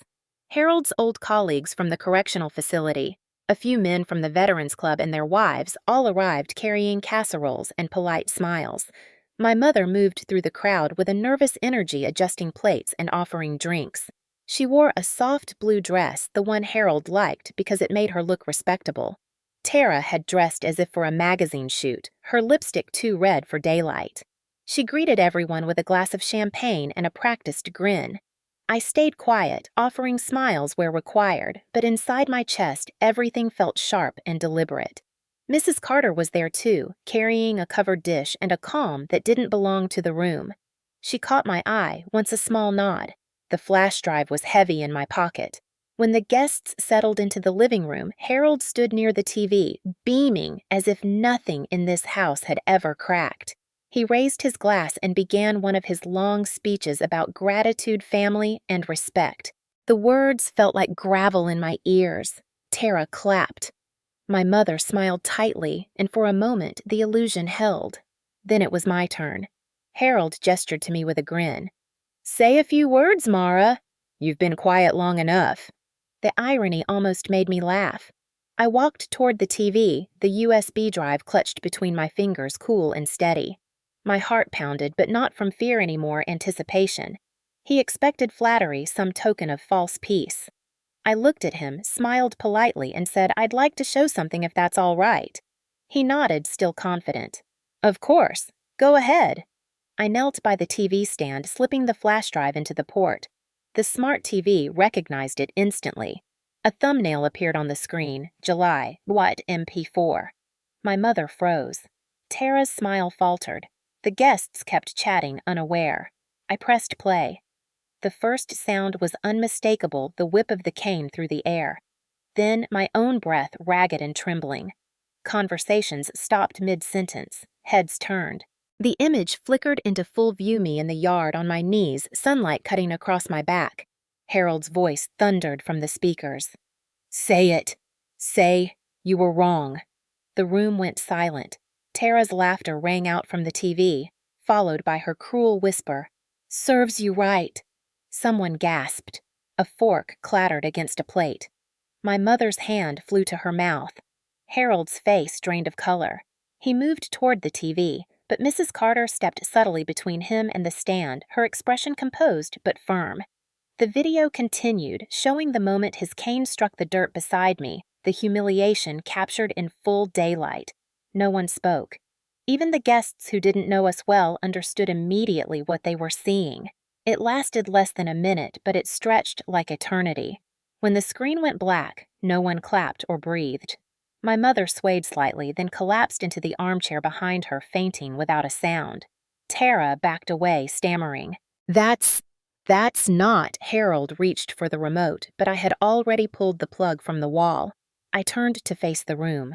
Harold's old colleagues from the correctional facility. A few men from the Veterans Club and their wives all arrived carrying casseroles and polite smiles. My mother moved through the crowd with a nervous energy, adjusting plates and offering drinks. She wore a soft blue dress, the one Harold liked because it made her look respectable. Tara had dressed as if for a magazine shoot, her lipstick too red for daylight. She greeted everyone with a glass of champagne and a practiced grin. I stayed quiet, offering smiles where required, but inside my chest everything felt sharp and deliberate. Mrs. Carter was there too, carrying a covered dish and a calm that didn't belong to the room. She caught my eye, once a small nod. The flash drive was heavy in my pocket. When the guests settled into the living room, Harold stood near the TV, beaming as if nothing in this house had ever cracked. He raised his glass and began one of his long speeches about gratitude, family, and respect. The words felt like gravel in my ears. Tara clapped. My mother smiled tightly, and for a moment the illusion held. Then it was my turn. Harold gestured to me with a grin. "Say a few words, Mara. You've been quiet long enough." The irony almost made me laugh. I walked toward the TV, the USB drive clutched between my fingers, cool and steady. My heart pounded, but not from fear anymore, anticipation. He expected flattery, some token of false peace. I looked at him, smiled politely, and said I'd like to show something if that's all right. He nodded, still confident. "Of course. Go ahead." I knelt by the TV stand, slipping the flash drive into the port. The smart TV recognized it instantly. A thumbnail appeared on the screen, July, what, MP4. My mother froze. Tara's smile faltered. The guests kept chatting, unaware. I pressed play. The first sound was unmistakable, the whip of the cane through the air. Then my own breath, ragged and trembling. Conversations stopped mid-sentence, heads turned. The image flickered into full view me in the yard on my knees, sunlight cutting across my back. Harold's voice thundered from the speakers. "Say it! Say you were wrong." The room went silent. Tara's laughter rang out from the TV, followed by her cruel whisper, "Serves you right." Someone gasped. A fork clattered against a plate. My mother's hand flew to her mouth. Harold's face drained of color. He moved toward the TV, but Mrs. Carter stepped subtly between him and the stand, her expression composed but firm. The video continued, showing the moment his cane struck the dirt beside me, the humiliation captured in full daylight. No one spoke. Even the guests who didn't know us well understood immediately what they were seeing. It lasted less than a minute, but it stretched like eternity. When the screen went black, no one clapped or breathed. My mother swayed slightly, then collapsed into the armchair behind her, fainting without a sound. Tara backed away, stammering. That's not." Harold reached for the remote, but I had already pulled the plug from the wall. I turned to face the room.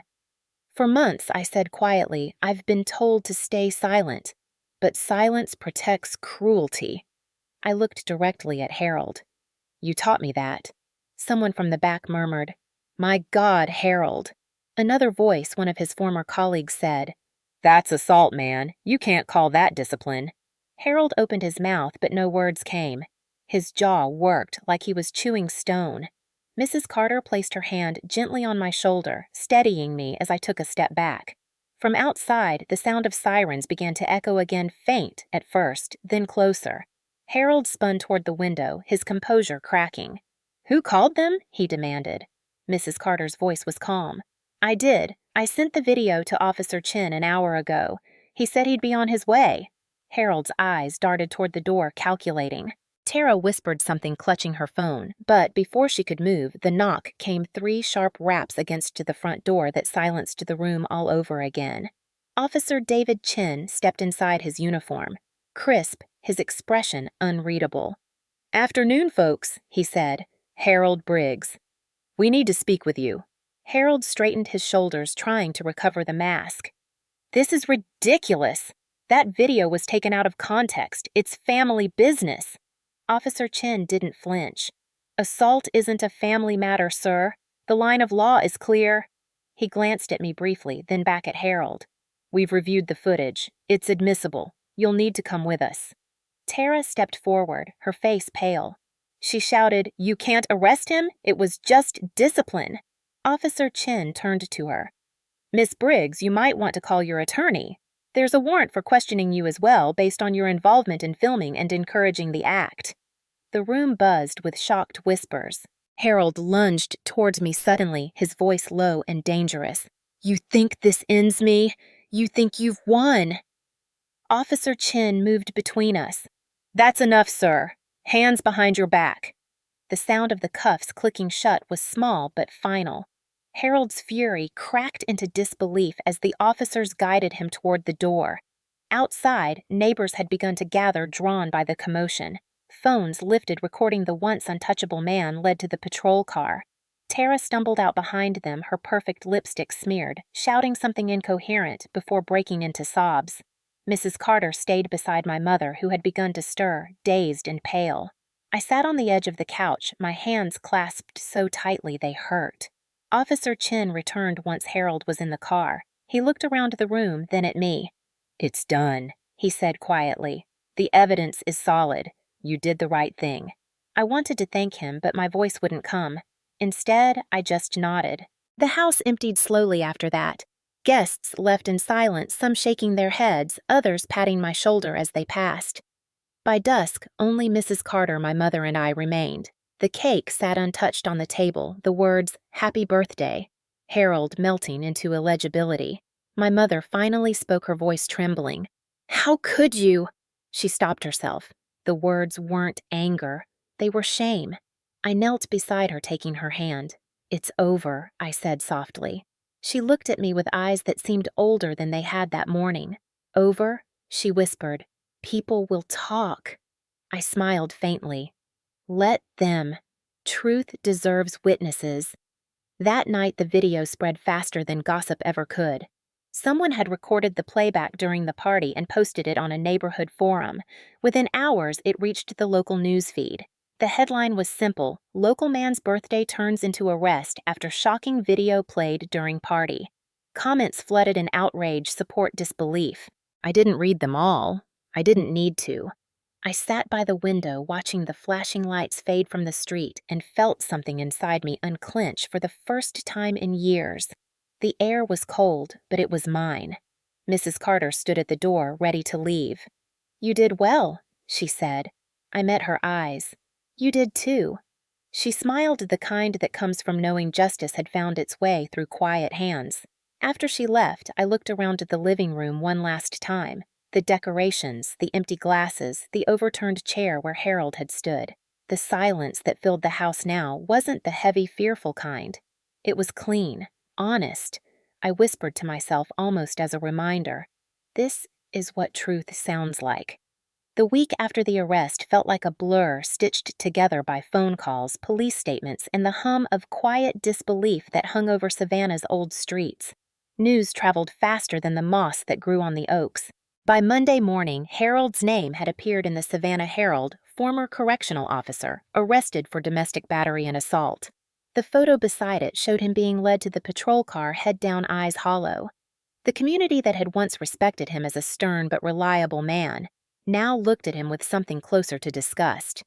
"For months," I said quietly, "I've been told to stay silent. But silence protects cruelty." I looked directly at Harold. "You taught me that." Someone from the back murmured, "My God, Harold." Another voice, one of his former colleagues, said, "That's assault, man. You can't call that discipline." Harold opened his mouth, but no words came. His jaw worked like he was chewing stone. Mrs. Carter placed her hand gently on my shoulder, steadying me as I took a step back. From outside, the sound of sirens began to echo again, faint at first, then closer. Harold spun toward the window, his composure cracking. "Who called them?" he demanded. Mrs. Carter's voice was calm. "I did. I sent the video to Officer Chin an hour ago. He said he'd be on his way." Harold's eyes darted toward the door, calculating. Tara whispered something, clutching her phone, but before she could move, the knock came 3 sharp raps against the front door that silenced the room all over again. Officer David Chin stepped inside his uniform. Crisp, his expression unreadable. "Afternoon, folks," he said. "Harold Briggs. We need to speak with you." Harold straightened his shoulders, trying to recover the mask. "This is ridiculous. That video was taken out of context. It's family business." Officer Chin didn't flinch. "Assault isn't a family matter, sir. The line of law is clear." He glanced at me briefly, then back at Harold. "We've reviewed the footage. It's admissible. You'll need to come with us." Tara stepped forward, her face pale. She shouted, "You can't arrest him? It was just discipline." Officer Chin turned to her. "Miss Briggs, you might want to call your attorney. There's a warrant for questioning you as well, based on your involvement in filming and encouraging the act." The room buzzed with shocked whispers. Harold lunged towards me suddenly, his voice low and dangerous. "You think this ends me? You think you've won?" Officer Chin moved between us. "That's enough, sir. Hands behind your back." The sound of the cuffs clicking shut was small but final. Harold's fury cracked into disbelief as the officers guided him toward the door. Outside, neighbors had begun to gather, drawn by the commotion. Phones lifted, recording the once untouchable man led to the patrol car. Tara stumbled out behind them, her perfect lipstick smeared, shouting something incoherent before breaking into sobs. Mrs. Carter stayed beside my mother, who had begun to stir, dazed and pale. I sat on the edge of the couch, my hands clasped so tightly they hurt. Officer Chin returned once Harold was in the car. He looked around the room, then at me. "It's done," he said quietly. "The evidence is solid. You did the right thing." I wanted to thank him, but my voice wouldn't come. Instead, I just nodded. The house emptied slowly after that. Guests left in silence, some shaking their heads, others patting my shoulder as they passed. By dusk, only Mrs. Carter, my mother, and I remained. The cake sat untouched on the table, the words, "Happy Birthday," Harold melting into illegibility. My mother finally spoke, her voice trembling. "How could you?" She stopped herself. The words weren't anger. They were shame. I knelt beside her, taking her hand. "It's over," I said softly. She looked at me with eyes that seemed older than they had that morning. "Over?" she whispered. "People will talk." I smiled faintly. Let them. Truth deserves witnesses. That night, the video spread faster than gossip ever could. Someone had recorded the playback during the party and posted it on a neighborhood forum. Within hours, it reached the local news feed. The headline was simple: "Local man's birthday turns into arrest after shocking video played during party." Comments flooded in outrage, support, disbelief. I didn't read them all. I didn't need to. I sat by the window watching the flashing lights fade from the street and felt something inside me unclench for the first time in years. The air was cold, but it was mine. Mrs. Carter stood at the door, ready to leave. "You did well," she said. I met her eyes. "You did too." She smiled, the kind that comes from knowing justice had found its way through quiet hands. After she left, I looked around at the living room one last time. The decorations, the empty glasses, the overturned chair where Harold had stood. The silence that filled the house now wasn't the heavy, fearful kind. It was clean, honest. I whispered to myself almost as a reminder. This is what truth sounds like. The week after the arrest felt like a blur stitched together by phone calls, police statements, and the hum of quiet disbelief that hung over Savannah's old streets. News traveled faster than the moss that grew on the oaks. By Monday morning, Harold's name had appeared in the Savannah Herald, former correctional officer, arrested for domestic battery and assault. The photo beside it showed him being led to the patrol car, head down, eyes hollow. The community that had once respected him as a stern but reliable man now looked at him with something closer to disgust.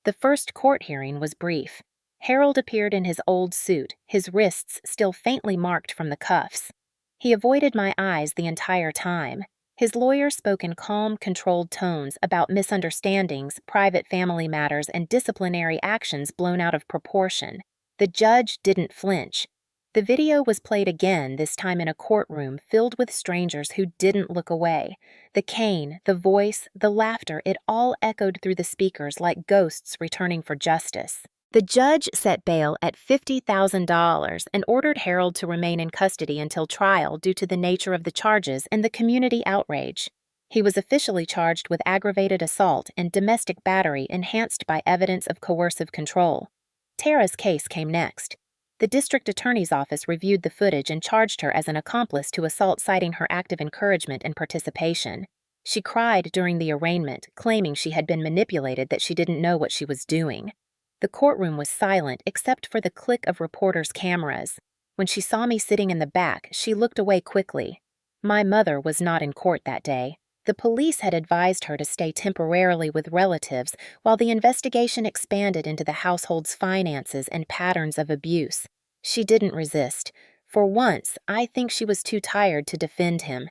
The first court hearing was brief. Harold appeared in his old suit, his wrists still faintly marked from the cuffs. He avoided my eyes the entire time. His lawyer spoke in calm, controlled tones about misunderstandings, private family matters, and disciplinary actions blown out of proportion. The judge didn't flinch. The video was played again, this time in a courtroom filled with strangers who didn't look away. The cane, the voice, the laughter, it all echoed through the speakers like ghosts returning for justice. The judge set bail at $50,000 and ordered Harold to remain in custody until trial due to the nature of the charges and the community outrage. He was officially charged with aggravated assault and domestic battery enhanced by evidence of coercive control. Tara's case came next. The district attorney's office reviewed the footage and charged her as an accomplice to assault, citing her active encouragement and participation. She cried during the arraignment, claiming she had been manipulated, that she didn't know what she was doing. The courtroom was silent except for the click of reporters' cameras. When she saw me sitting in the back, she looked away quickly. My mother was not in court that day. The police had advised her to stay temporarily with relatives while the investigation expanded into the household's finances and patterns of abuse. She didn't resist. For once, I think she was too tired to defend him.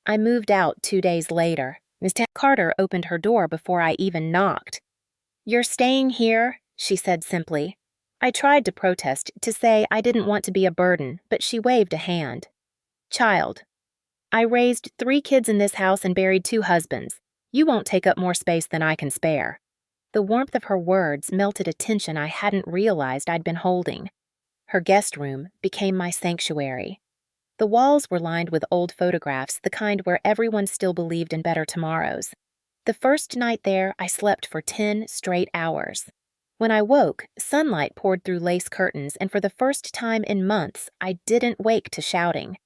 I moved out 2 days later. Miss Carter opened her door before I even knocked. "You're staying here?" she said simply. I tried to protest, to say I didn't want to be a burden, but she waved a hand. "Child, I raised 3 kids in this house and buried 2 husbands. You won't take up more space than I can spare." The warmth of her words melted a tension I hadn't realized I'd been holding. Her guest room became my sanctuary. The walls were lined with old photographs, the kind where everyone still believed in better tomorrows. The first night there, I slept for 10 straight hours. When I woke, sunlight poured through lace curtains, and for the first time in months, I didn't wake to shouting.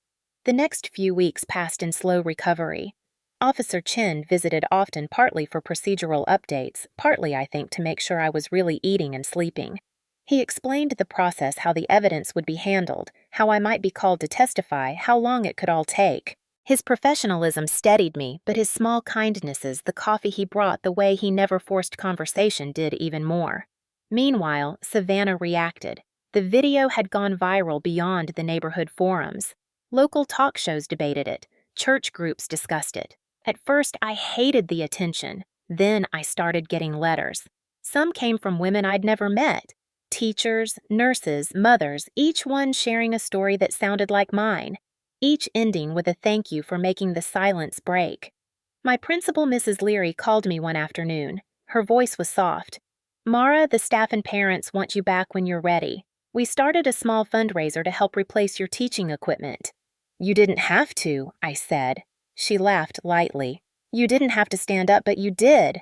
The next few weeks passed in slow recovery. Officer Chin visited often, partly for procedural updates, partly, I think, to make sure I was really eating and sleeping. He explained the process, how the evidence would be handled, how I might be called to testify, how long it could all take. His professionalism steadied me, but his small kindnesses, the coffee he brought, the way he never forced conversation, did even more. Meanwhile, Savannah reacted. The video had gone viral beyond the neighborhood forums. Local talk shows debated it. Church groups discussed it. At first, I hated the attention. Then I started getting letters. Some came from women I'd never met. Teachers, nurses, mothers, each one sharing a story that sounded like mine. Each ending with a thank you for making the silence break. My principal, Mrs. Leary, called me one afternoon. Her voice was soft. "Mara, the staff and parents want you back when you're ready. We started a small fundraiser to help replace your teaching equipment." "You didn't have to," I said. She laughed lightly. "You didn't have to stand up, but you did.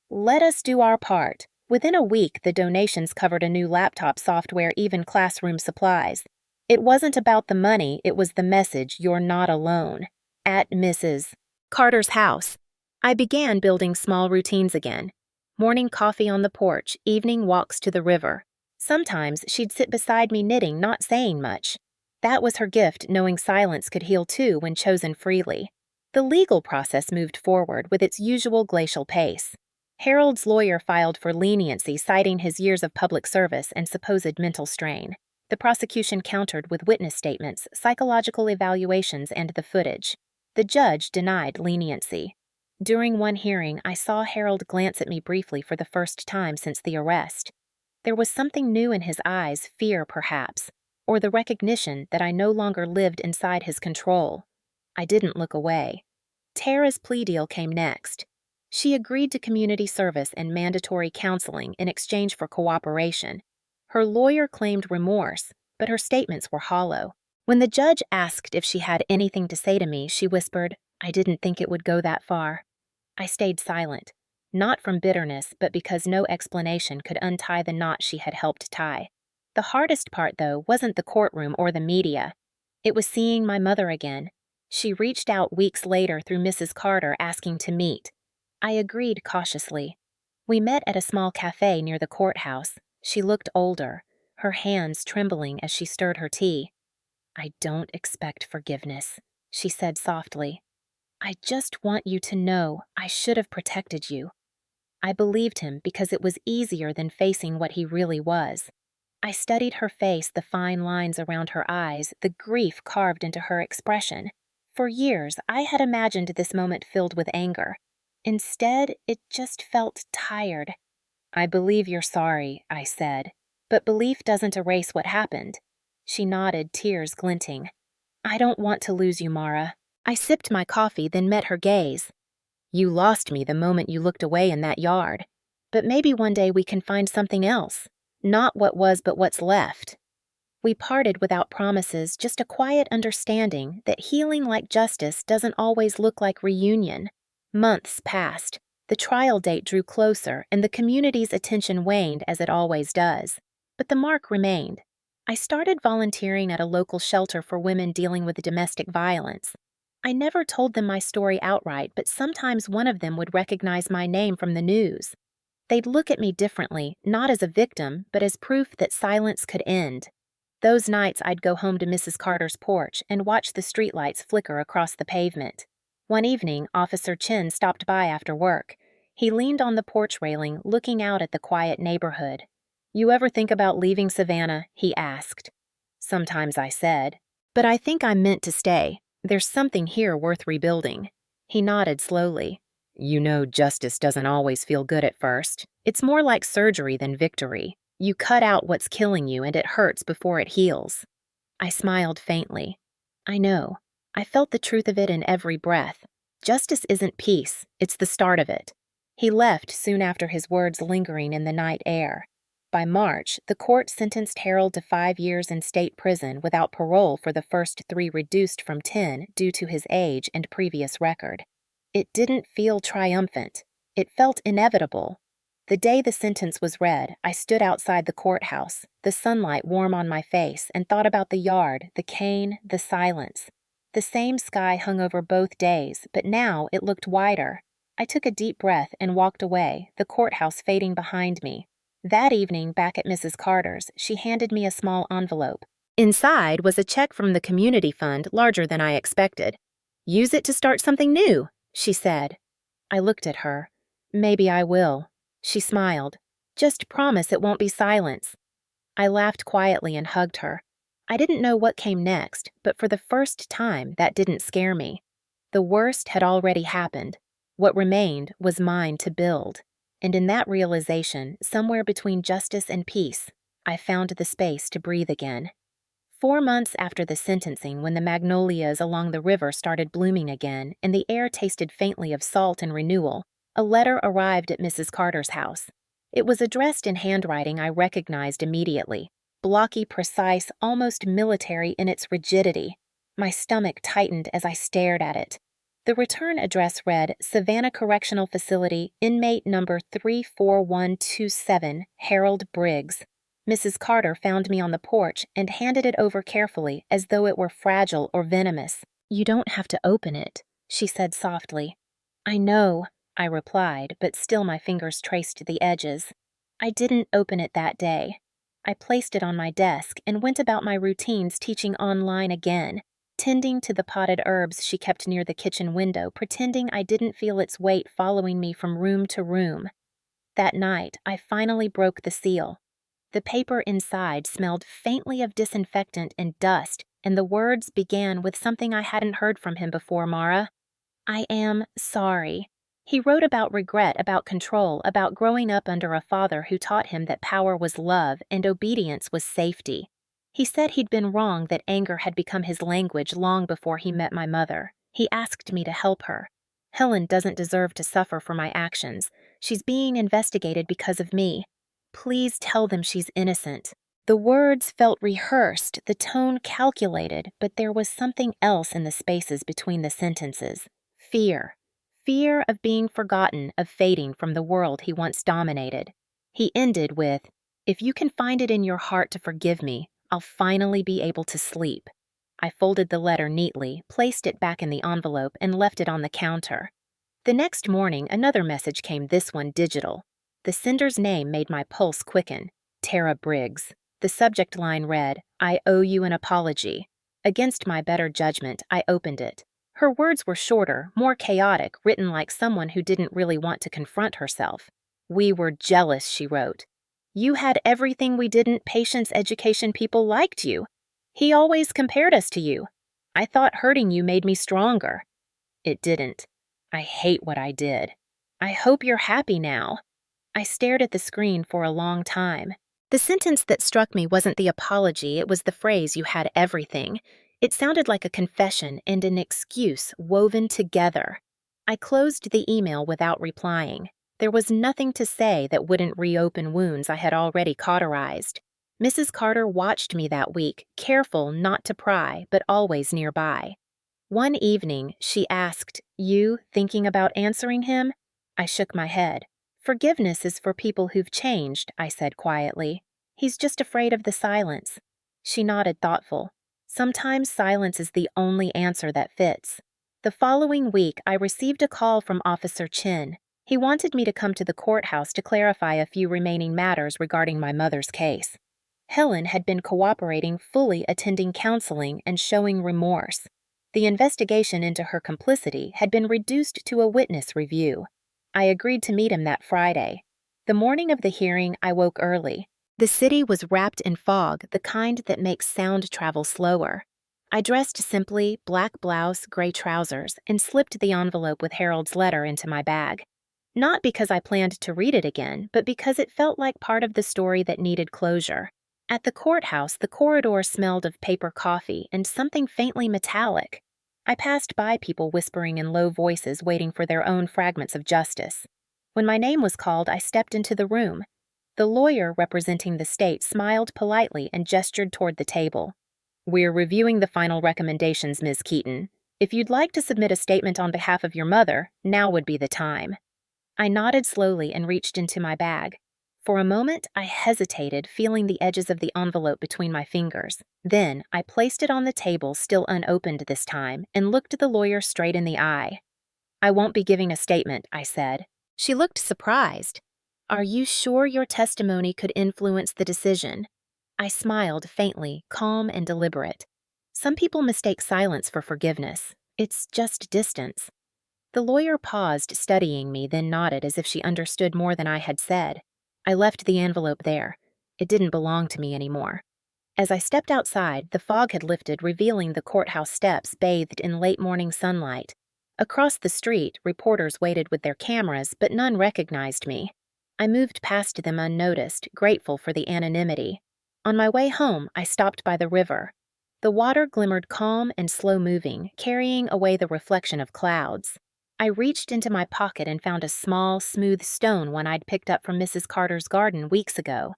Let us do our part. Within a week, the donations covered a new laptop software, even classroom supplies. It wasn't about the money, it was the message, "You're not alone." At Mrs. Carter's house, I began building small routines again. Morning coffee on the porch, evening walks to the river. Sometimes she'd sit beside me knitting, not saying much. That was her gift, knowing silence could heal too when chosen freely. The legal process moved forward with its usual glacial pace. Harold's lawyer filed for leniency, citing his years of public service and supposed mental strain. The prosecution countered with witness statements, psychological evaluations, and the footage. The judge denied leniency. During one hearing, I saw Harold glance at me briefly for the first time since the arrest. There was something new in his eyes, fear perhaps, or the recognition that I no longer lived inside his control. I didn't look away. Tara's plea deal came next. She agreed to community service and mandatory counseling in exchange for cooperation. Her lawyer claimed remorse, but her statements were hollow. When the judge asked if she had anything to say to me, she whispered, "I didn't think it would go that far." I stayed silent, not from bitterness, but because no explanation could untie the knot she had helped tie. The hardest part, though, wasn't the courtroom or the media. It was seeing my mother again. She reached out weeks later through Mrs. Carter asking to meet. I agreed cautiously. We met at a small cafe near the courthouse. She looked older, her hands trembling as she stirred her tea. "I don't expect forgiveness," she said softly. "I just want you to know I should have protected you." I believed him because it was easier than facing what he really was. I studied her face, the fine lines around her eyes, the grief carved into her expression. For years, I had imagined this moment filled with anger. Instead, it just felt tired. "I believe you're sorry," I said, "but belief doesn't erase what happened." She nodded, tears glinting. "I don't want to lose you, Mara." I sipped my coffee, then met her gaze. "You lost me the moment you looked away in that yard. But maybe one day we can find something else. Not what was, but what's left." We parted without promises, just a quiet understanding that healing like justice doesn't always look like reunion. Months passed. The trial date drew closer, and the community's attention waned as it always does. But the mark remained. I started volunteering at a local shelter for women dealing with domestic violence. I never told them my story outright, but sometimes one of them would recognize my name from the news. They'd look at me differently, not as a victim, but as proof that silence could end. Those nights I'd go home to Mrs. Carter's porch and watch the streetlights flicker across the pavement. One evening, Officer Chin stopped by after work. He leaned on the porch railing, looking out at the quiet neighborhood. "You ever think about leaving Savannah?" he asked. "Sometimes," I said. "But I think I'm meant to stay. There's something here worth rebuilding." He nodded slowly. "You know, justice doesn't always feel good at first. It's more like surgery than victory. You cut out what's killing you and it hurts before it heals." I smiled faintly. I know. I felt the truth of it in every breath. Justice isn't peace, it's the start of it. He left soon after, his words lingering in the night air. By March, the court sentenced Harold to 5 years in state prison without parole for the first 3 reduced from 10 due to his age and previous record. It didn't feel triumphant. It felt inevitable. The day the sentence was read, I stood outside the courthouse, the sunlight warm on my face, and thought about the yard, the cane, the silence. The same sky hung over both days, but now it looked wider. I took a deep breath and walked away, the courthouse fading behind me. That evening, back at Mrs. Carter's, she handed me a small envelope. Inside was a check from the community fund, larger than I expected. "Use it to start something new," she said. I looked at her. "Maybe I will." She smiled. "Just promise it won't be silence." I laughed quietly and hugged her. I didn't know what came next, but for the first time, that didn't scare me. The worst had already happened. What remained was mine to build. And in that realization, somewhere between justice and peace, I found the space to breathe again. 4 months after the sentencing, when the magnolias along the river started blooming again and the air tasted faintly of salt and renewal, a letter arrived at Mrs. Carter's house. It was addressed in handwriting I recognized immediately, blocky, precise, almost military in its rigidity. My stomach tightened as I stared at it. The return address read Savannah Correctional Facility, inmate number 34127, Harold Briggs. Mrs. Carter found me on the porch and handed it over carefully as though it were fragile or venomous. "You don't have to open it," she said softly. "I know," I replied, but still my fingers traced the edges. I didn't open it that day. I placed it on my desk and went about my routines teaching online again, tending to the potted herbs she kept near the kitchen window, pretending I didn't feel its weight following me from room to room. That night, I finally broke the seal. The paper inside smelled faintly of disinfectant and dust, and the words began with something I hadn't heard from him before, Mara. "I am sorry." He wrote about regret, about control, about growing up under a father who taught him that power was love and obedience was safety. He said he'd been wrong, that anger had become his language long before he met my mother. He asked me to help her. "Helen doesn't deserve to suffer for my actions. She's being investigated because of me. Please tell them she's innocent." The words felt rehearsed, the tone calculated, but there was something else in the spaces between the sentences. Fear. Fear of being forgotten, of fading from the world he once dominated. He ended with, "If you can find it in your heart to forgive me, I'll finally be able to sleep." I folded the letter neatly, placed it back in the envelope, and left it on the counter. The next morning, another message came, this one digital. The sender's name made my pulse quicken. Tara Briggs. The subject line read, "I owe you an apology." Against my better judgment, I opened it. Her words were shorter, more chaotic, written like someone who didn't really want to confront herself. "We were jealous," she wrote. "You had everything we didn't. Patience education people liked you. He always compared us to you. I thought hurting you made me stronger. It didn't. I hate what I did. I hope you're happy now." I stared at the screen for a long time. The sentence that struck me wasn't the apology, it was the phrase, "you had everything." It sounded like a confession and an excuse woven together. I closed the email without replying. There was nothing to say that wouldn't reopen wounds I had already cauterized. Mrs. Carter watched me that week, careful not to pry, but always nearby. One evening, she asked, "You thinking about answering him?" I shook my head. "Forgiveness is for people who've changed," I said quietly. "He's just afraid of the silence." She nodded, thoughtful. Sometimes silence is the only answer that fits. The following week, I received a call from Officer Chin. He wanted me to come to the courthouse to clarify a few remaining matters regarding my mother's case. Helen had been cooperating, fully attending counseling and showing remorse. The investigation into her complicity had been reduced to a witness review. I agreed to meet him that Friday. The morning of the hearing, I woke early. The city was wrapped in fog, the kind that makes sound travel slower. I dressed simply, black blouse, gray trousers, and slipped the envelope with Harold's letter into my bag. Not because I planned to read it again, but because it felt like part of the story that needed closure. At the courthouse, the corridor smelled of paper coffee and something faintly metallic. I passed by people whispering in low voices, waiting for their own fragments of justice. When my name was called, I stepped into the room. The lawyer representing the state smiled politely and gestured toward the table. "We're reviewing the final recommendations, Ms. Keaton. If you'd like to submit a statement on behalf of your mother, now would be the time." I nodded slowly and reached into my bag. For a moment, I hesitated, feeling the edges of the envelope between my fingers. Then, I placed it on the table, still unopened this time, and looked the lawyer straight in the eye. "I won't be giving a statement," I said. She looked surprised. "Are you sure your testimony could influence the decision?" I smiled faintly, calm and deliberate. Some people mistake silence for forgiveness. It's just distance. The lawyer paused, studying me, then nodded as if she understood more than I had said. I left the envelope there. It didn't belong to me anymore. As I stepped outside, the fog had lifted, revealing the courthouse steps bathed in late morning sunlight. Across the street, reporters waited with their cameras, but none recognized me. I moved past them unnoticed, grateful for the anonymity. On my way home, I stopped by the river. The water glimmered calm and slow-moving, carrying away the reflection of clouds. I reached into my pocket and found a small, smooth stone one I'd picked up from Mrs. Carter's garden weeks ago.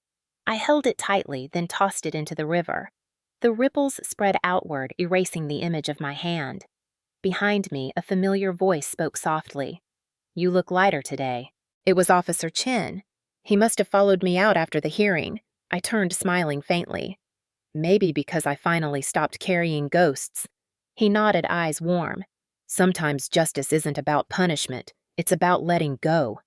I held it tightly, then tossed it into the river. The ripples spread outward, erasing the image of my hand. behind me, a familiar voice spoke softly. "You look lighter today." It was Officer Chin. He must have followed me out after the hearing. I turned, smiling faintly. "Maybe because I finally stopped carrying ghosts." He nodded, eyes warm. "Sometimes justice isn't about punishment. It's about letting go."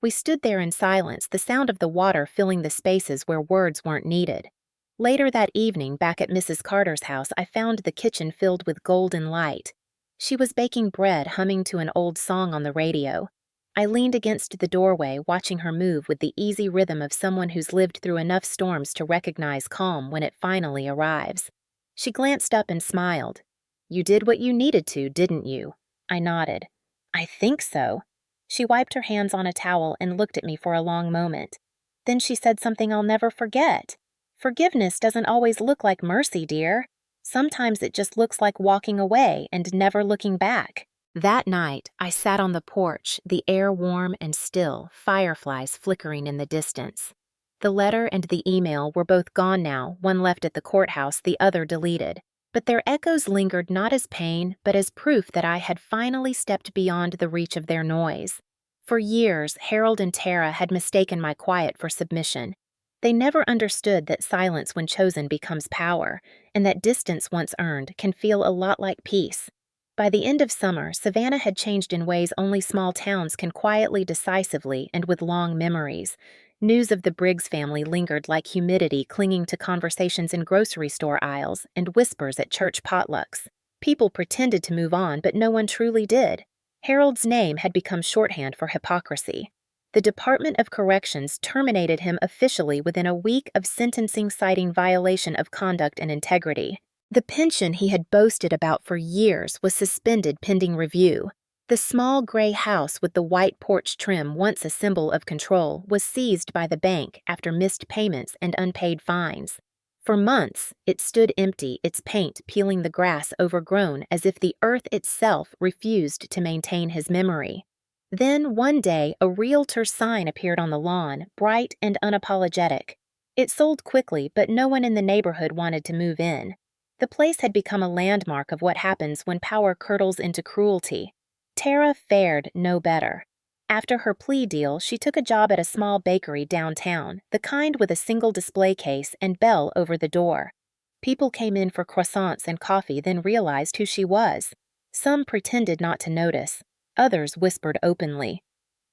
We stood there in silence, the sound of the water filling the spaces where words weren't needed. Later that evening, back at Mrs. Carter's house, I found the kitchen filled with golden light. She was baking bread, humming to an old song on the radio. I leaned against the doorway, watching her move with the easy rhythm of someone who's lived through enough storms to recognize calm when it finally arrives. She glanced up and smiled. "You did what you needed to, didn't you?" I nodded. "I think so." She wiped her hands on a towel and looked at me for a long moment. Then she said something I'll never forget. "Forgiveness doesn't always look like mercy, dear. Sometimes it just looks like walking away and never looking back." That night, I sat on the porch, the air warm and still, fireflies flickering in the distance. The letter and the email were both gone now, one left at the courthouse, the other deleted. But their echoes lingered not as pain, but as proof that I had finally stepped beyond the reach of their noise. For years, Harold and Tara had mistaken my quiet for submission. They never understood that silence when chosen becomes power, and that distance once earned can feel a lot like peace. By the end of summer, Savannah had changed in ways only small towns can quietly, decisively, and with long memories. News of the Briggs family lingered like humidity clinging to conversations in grocery store aisles and whispers at church potlucks. People pretended to move on, but no one truly did. Harold's name had become shorthand for hypocrisy. The Department of Corrections terminated him officially within a week of sentencing citing violation of conduct and integrity. The pension he had boasted about for years was suspended pending review. The small gray house with the white porch trim, once a symbol of control, was seized by the bank after missed payments and unpaid fines. For months, it stood empty, its paint peeling the grass overgrown as if the earth itself refused to maintain his memory. Then, one day, a realtor's sign appeared on the lawn, bright and unapologetic. It sold quickly, but no one in the neighborhood wanted to move in. The place had become a landmark of what happens when power curdles into cruelty. Tara fared no better. After her plea deal, she took a job at a small bakery downtown, the kind with a single display case and bell over the door. People came in for croissants and coffee, then realized who she was. Some pretended not to notice. Others whispered openly.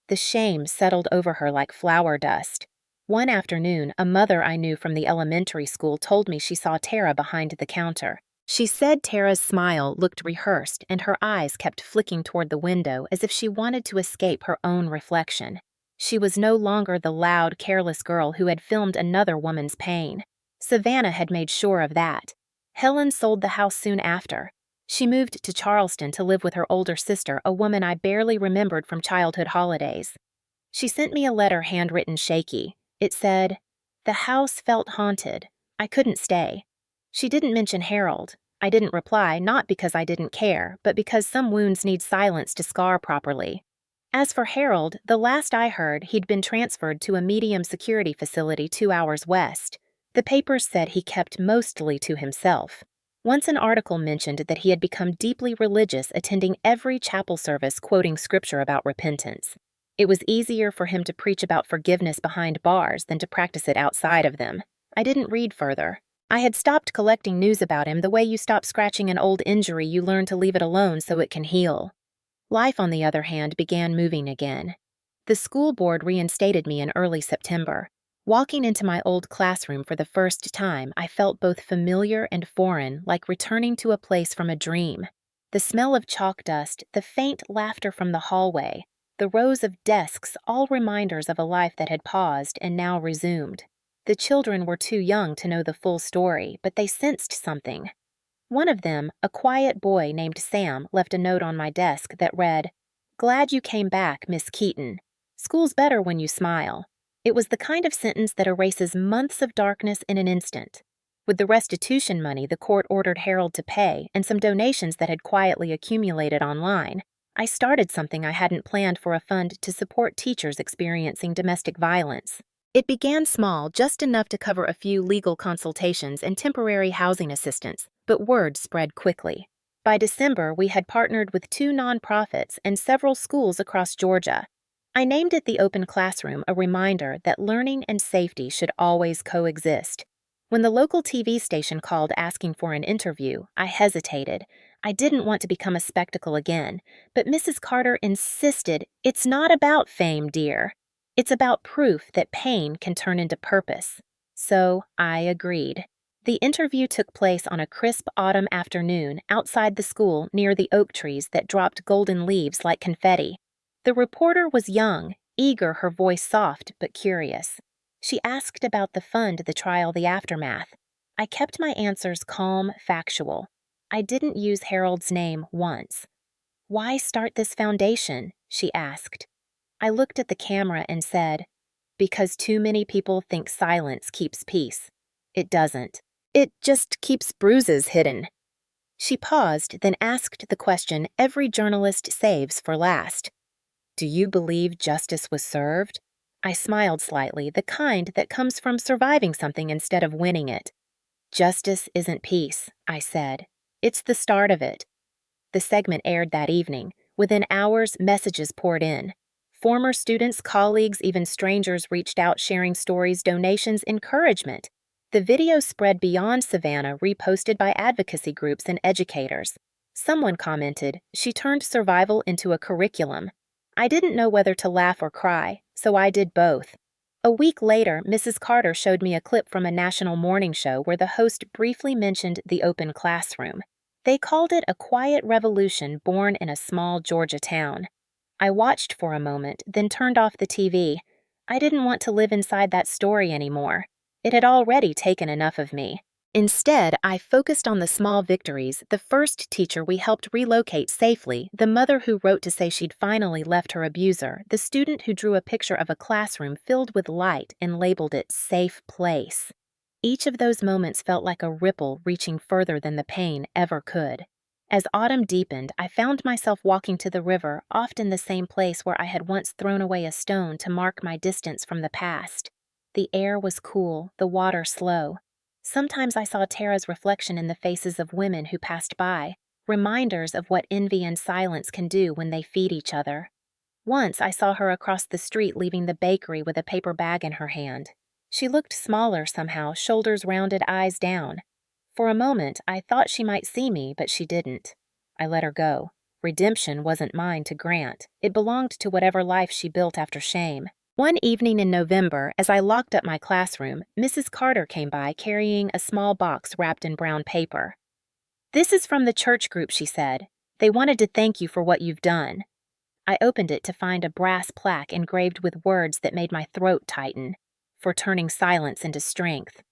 The shame settled over her like flour dust. One afternoon, a mother I knew from the elementary school told me she saw Tara behind the counter. She said Tara's smile looked rehearsed and her eyes kept flicking toward the window as if she wanted to escape her own reflection. She was no longer the loud, careless girl who had filmed another woman's pain. Savannah had made sure of that. Helen sold the house soon after. She moved to Charleston to live with her older sister, a woman I barely remembered from childhood holidays. She sent me a letter handwritten shaky. It said, "The house felt haunted. I couldn't stay." She didn't mention Harold. I didn't reply, not because I didn't care, but because some wounds need silence to scar properly. As for Harold, the last I heard, he'd been transferred to a medium security facility 2 hours west. The papers said he kept mostly to himself. Once an article mentioned that he had become deeply religious, attending every chapel service quoting scripture about repentance. It was easier for him to preach about forgiveness behind bars than to practice it outside of them. I didn't read further. I had stopped collecting news about him the way you stop scratching an old injury you learn to leave it alone so it can heal. Life, on the other hand, began moving again. The school board reinstated me in early September. Walking into my old classroom for the first time, I felt both familiar and foreign, like returning to a place from a dream. The smell of chalk dust, the faint laughter from the hallway, the rows of desks, all reminders of a life that had paused and now resumed. The children were too young to know the full story, but they sensed something. One of them, a quiet boy named Sam, left a note on my desk that read, "Glad you came back, Miss Keaton. School's better when you smile." It was the kind of sentence that erases months of darkness in an instant. With the restitution money the court ordered Harold to pay and some donations that had quietly accumulated online, I started something I hadn't planned for a fund to support teachers experiencing domestic violence. It began small, just enough to cover a few legal consultations and temporary housing assistance, but word spread quickly. By December, we had partnered with 2 nonprofits and several schools across Georgia. I named it the Open Classroom, a reminder that learning and safety should always coexist. When the local TV station called asking for an interview, I hesitated. I didn't want to become a spectacle again, but Mrs. Carter insisted, "It's not about fame, dear. It's about proof that pain can turn into purpose." So I agreed. The interview took place on a crisp autumn afternoon outside the school near the oak trees that dropped golden leaves like confetti. The reporter was young, eager, her voice soft but curious. She asked about the fund, the trial, the aftermath. I kept my answers calm, factual. I didn't use Harold's name once. "Why start this foundation?" she asked. I looked at the camera and said, "Because too many people think silence keeps peace. It doesn't. It just keeps bruises hidden." She paused, then asked the question every journalist saves for last. "Do you believe justice was served?" I smiled slightly, the kind that comes from surviving something instead of winning it. "Justice isn't peace," I said. "It's the start of it." The segment aired that evening. Within hours, messages poured in. Former students, colleagues, even strangers reached out sharing stories, donations, encouragement. The video spread beyond Savannah, reposted by advocacy groups and educators. Someone commented, "She turned survival into a curriculum." I didn't know whether to laugh or cry, so I did both. A week later, Mrs. Carter showed me a clip from a national morning show where the host briefly mentioned the open classroom. They called it a quiet revolution born in a small Georgia town. I watched for a moment, then turned off the TV. I didn't want to live inside that story anymore. It had already taken enough of me. Instead, I focused on the small victories, the first teacher we helped relocate safely, the mother who wrote to say she'd finally left her abuser, the student who drew a picture of a classroom filled with light and labeled it "safe place." Each of those moments felt like a ripple reaching further than the pain ever could. As autumn deepened, I found myself walking to the river, often the same place where I had once thrown away a stone to mark my distance from the past. The air was cool, the water slow. Sometimes I saw Tara's reflection in the faces of women who passed by, reminders of what envy and silence can do when they feed each other. Once I saw her across the street leaving the bakery with a paper bag in her hand. She looked smaller somehow, shoulders rounded, eyes down. For a moment, I thought she might see me, but she didn't. I let her go. Redemption wasn't mine to grant. It belonged to whatever life she built after shame. One evening in November, as I locked up my classroom, Mrs. Carter came by carrying a small box wrapped in brown paper. "This is from the church group," she said. "They wanted to thank you for what you've done." I opened it to find a brass plaque engraved with words that made my throat tighten, "For turning silence into strength."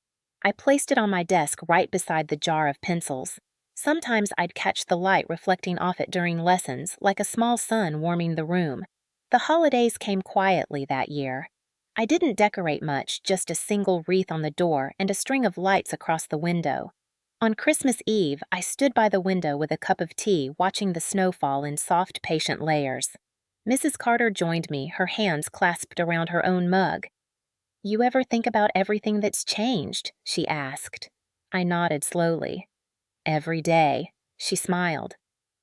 I placed it on my desk right beside the jar of pencils. Sometimes I'd catch the light reflecting off it during lessons, like a small sun warming the room. The holidays came quietly that year. I didn't decorate much, just a single wreath on the door and a string of lights across the window. On Christmas Eve, I stood by the window with a cup of tea, watching the snow fall in soft, patient layers. Mrs. Carter joined me, her hands clasped around her own mug. "You ever think about everything that's changed?" she asked. I nodded slowly. "Every day," she smiled.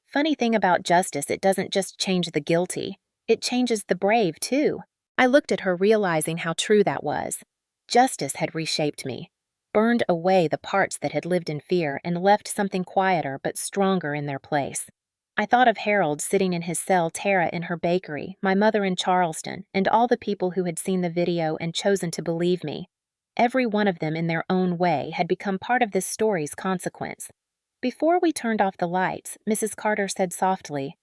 "Funny thing about justice, it doesn't just change the guilty. It changes the brave, too." I looked at her, realizing how true that was. Justice had reshaped me, burned away the parts that had lived in fear and left something quieter but stronger in their place. I thought of Harold sitting in his cell, Tara in her bakery, my mother in Charleston, and all the people who had seen the video and chosen to believe me. Every one of them in their own way had become part of this story's consequence. Before we turned off the lights, Mrs. Carter said softly,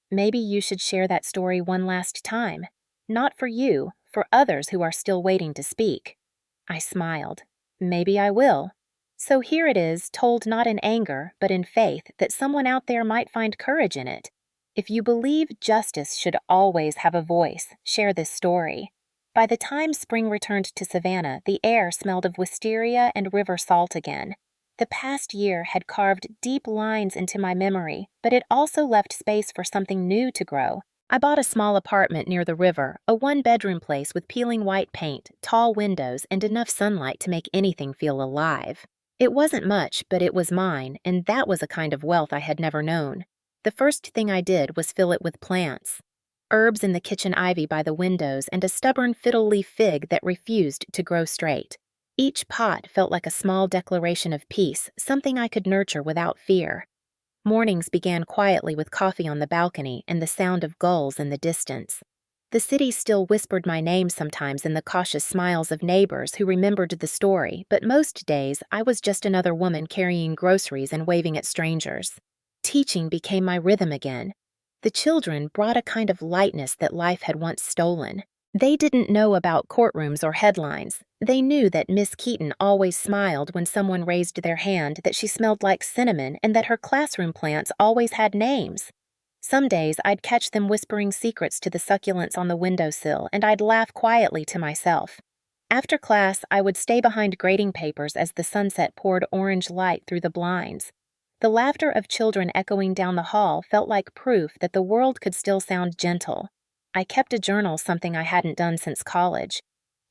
"Maybe you should share that story one last time. Not for you, for others who are still waiting to speak." I smiled. "Maybe I will." So here it is, told not in anger, but in faith that someone out there might find courage in it. If you believe justice should always have a voice, share this story. By the time spring returned to Savannah, the air smelled of wisteria and river salt again. The past year had carved deep lines into my memory, but it also left space for something new to grow. I bought a small apartment near the river, a one-bedroom place with peeling white paint, tall windows, and enough sunlight to make anything feel alive. It wasn't much, but it was mine, and that was a kind of wealth I had never known. The first thing I did was fill it with plants. Herbs in the kitchen ivy by the windows and a stubborn fiddle-leaf fig that refused to grow straight. Each pot felt like a small declaration of peace, something I could nurture without fear. Mornings began quietly with coffee on the balcony and the sound of gulls in the distance. The city still whispered my name sometimes in the cautious smiles of neighbors who remembered the story, but most days I was just another woman carrying groceries and waving at strangers. Teaching became my rhythm again. The children brought a kind of lightness that life had once stolen. They didn't know about courtrooms or headlines. They knew that Miss Keaton always smiled when someone raised their hand, that she smelled like cinnamon, and that her classroom plants always had names. Some days I'd catch them whispering secrets to the succulents on the windowsill, and I'd laugh quietly to myself. After class, I would stay behind grading papers as the sunset poured orange light through the blinds. The laughter of children echoing down the hall felt like proof that the world could still sound gentle. I kept a journal, something I hadn't done since college.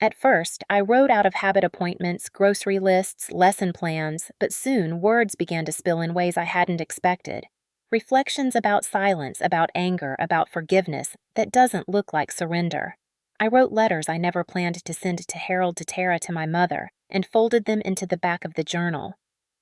At first, I wrote out of habit appointments, grocery lists, lesson plans, but soon words began to spill in ways I hadn't expected. Reflections about silence, about anger, about forgiveness that doesn't look like surrender. I wrote letters I never planned to send to Harold to Tara to my mother and folded them into the back of the journal.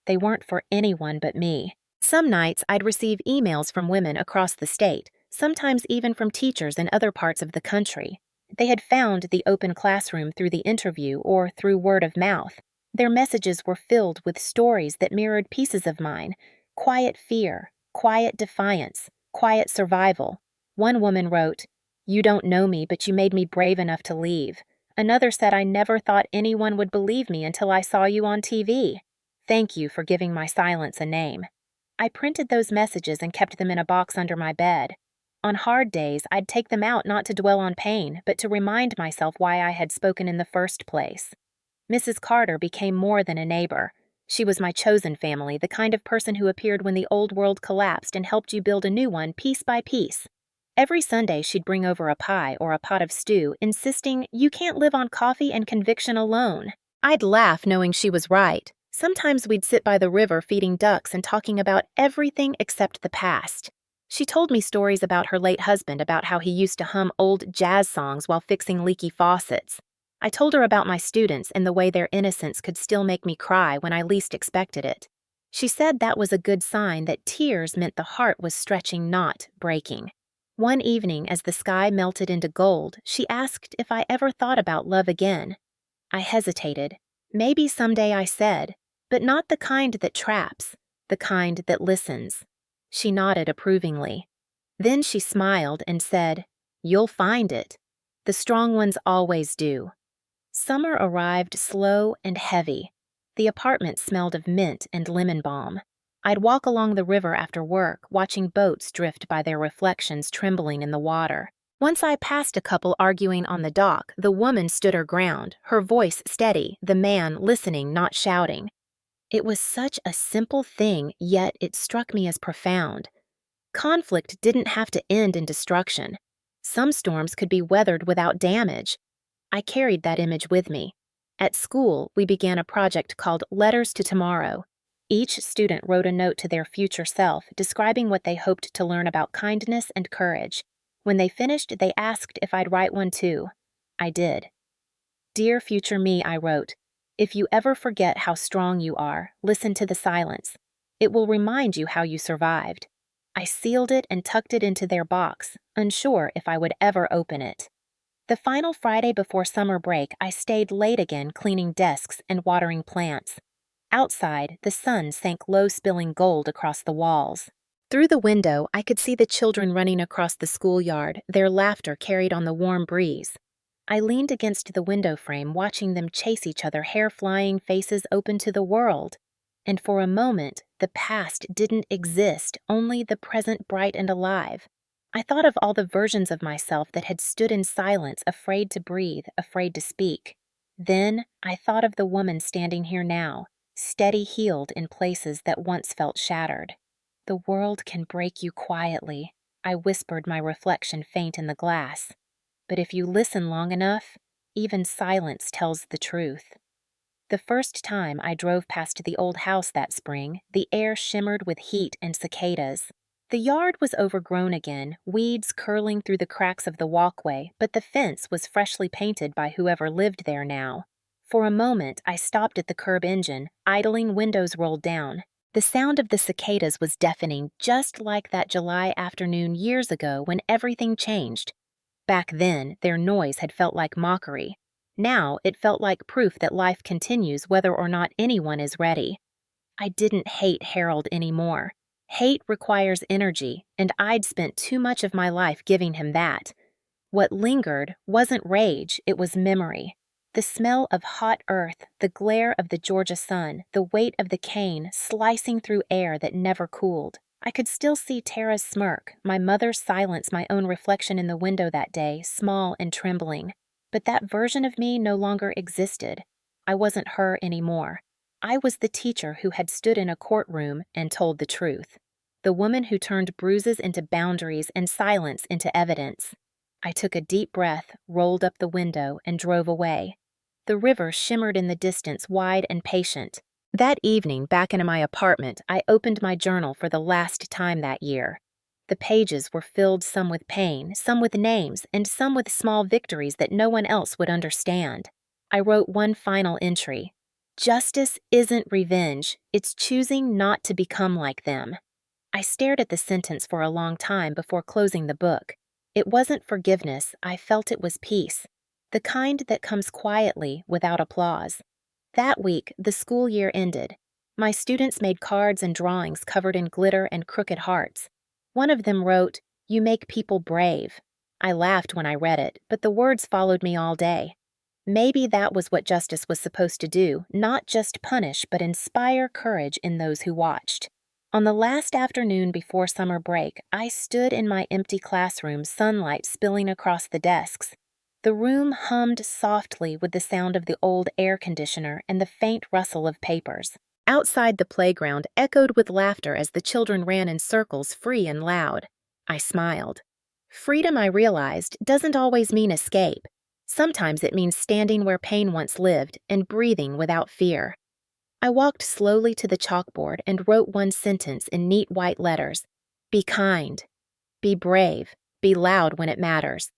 They weren't for anyone but me. Some nights I'd receive emails from women across the state, sometimes even from teachers in other parts of the country. They had found the open classroom through the interview or through word of mouth. Their messages were filled with stories that mirrored pieces of mine: quiet fear, quiet defiance, quiet survival. One woman wrote, "You don't know me, but you made me brave enough to leave." Another said, "I never thought anyone would believe me until I saw you on TV. Thank you for giving my silence a name." I printed those messages and kept them in a box under my bed. On hard days, I'd take them out not to dwell on pain, but to remind myself why I had spoken in the first place. Mrs. Carter became more than a neighbor. She was my chosen family, the kind of person who appeared when the old world collapsed and helped you build a new one piece by piece. Every Sunday, she'd bring over a pie or a pot of stew, insisting, "You can't live on coffee and conviction alone." I'd laugh knowing she was right. Sometimes we'd sit by the river feeding ducks and talking about everything except the past. She told me stories about her late husband, about how he used to hum old jazz songs while fixing leaky faucets. I told her about my students and the way their innocence could still make me cry when I least expected it. She said that was a good sign, that tears meant the heart was stretching, not breaking. One evening, as the sky melted into gold, she asked if I ever thought about love again. I hesitated. Maybe someday, I said, but not the kind that traps, the kind that listens. She nodded approvingly. Then she smiled and said, "You'll find it. The strong ones always do." Summer arrived slow and heavy. The apartment smelled of mint and lemon balm. I'd walk along the river after work, watching boats drift by, their reflections trembling in the water. Once I passed a couple arguing on the dock. The woman stood her ground, her voice steady, the man listening, not shouting. It was such a simple thing, yet it struck me as profound. Conflict didn't have to end in destruction. Some storms could be weathered without damage. I carried that image with me. At school, we began a project called Letters to Tomorrow. Each student wrote a note to their future self, describing what they hoped to learn about kindness and courage. When they finished, they asked if I'd write one too. I did. "Dear future me," I wrote, "if you ever forget how strong you are, listen to the silence. It will remind you how you survived." I sealed it and tucked it into their box, unsure if I would ever open it. The final Friday before summer break, I stayed late again, cleaning desks and watering plants. Outside, the sun sank low, spilling gold across the walls. Through the window, I could see the children running across the schoolyard, their laughter carried on the warm breeze. I leaned against the window frame, watching them chase each other, hair flying, faces open to the world. And for a moment, the past didn't exist, only the present, bright and alive. I thought of all the versions of myself that had stood in silence, afraid to breathe, afraid to speak. Then I thought of the woman standing here now, steady, healed in places that once felt shattered. "The world can break you quietly," I whispered, my reflection faint in the glass. "But if you listen long enough, even silence tells the truth." The first time I drove past the old house that spring, the air shimmered with heat and cicadas. The yard was overgrown again, weeds curling through the cracks of the walkway, but the fence was freshly painted by whoever lived there now. For a moment, I stopped at the curb engine, idling, windows rolled down. The sound of the cicadas was deafening, just like that July afternoon years ago when everything changed. Back then, their noise had felt like mockery. Now, it felt like proof that life continues whether or not anyone is ready. I didn't hate Harold anymore. Hate requires energy, and I'd spent too much of my life giving him that. What lingered wasn't rage, it was memory. The smell of hot earth, the glare of the Georgia sun, the weight of the cane slicing through air that never cooled. I could still see Tara's smirk, my mother's silence, my own reflection in the window that day, small and trembling. But that version of me no longer existed. I wasn't her anymore. I was the teacher who had stood in a courtroom and told the truth. The woman who turned bruises into boundaries and silence into evidence. I took a deep breath, rolled up the window, and drove away. The river shimmered in the distance, wide and patient. That evening, back in my apartment, I opened my journal for the last time that year. The pages were filled some with pain, some with names, and some with small victories that no one else would understand. I wrote one final entry. Justice isn't revenge, it's choosing not to become like them. I stared at the sentence for a long time before closing the book. It wasn't forgiveness, I felt it was peace. The kind that comes quietly, without applause. That week, the school year ended. My students made cards and drawings covered in glitter and crooked hearts. One of them wrote, "You make people brave." I laughed when I read it, but the words followed me all day. Maybe that was what justice was supposed to do, not just punish, but inspire courage in those who watched. On the last afternoon before summer break, I stood in my empty classroom, sunlight spilling across the desks. The room hummed softly with the sound of the old air conditioner and the faint rustle of papers. Outside the playground echoed with laughter as the children ran in circles, free and loud. I smiled. Freedom, I realized, doesn't always mean escape. Sometimes it means standing where pain once lived and breathing without fear. I walked slowly to the chalkboard and wrote one sentence in neat white letters. Be kind. Be brave. Be loud when it matters.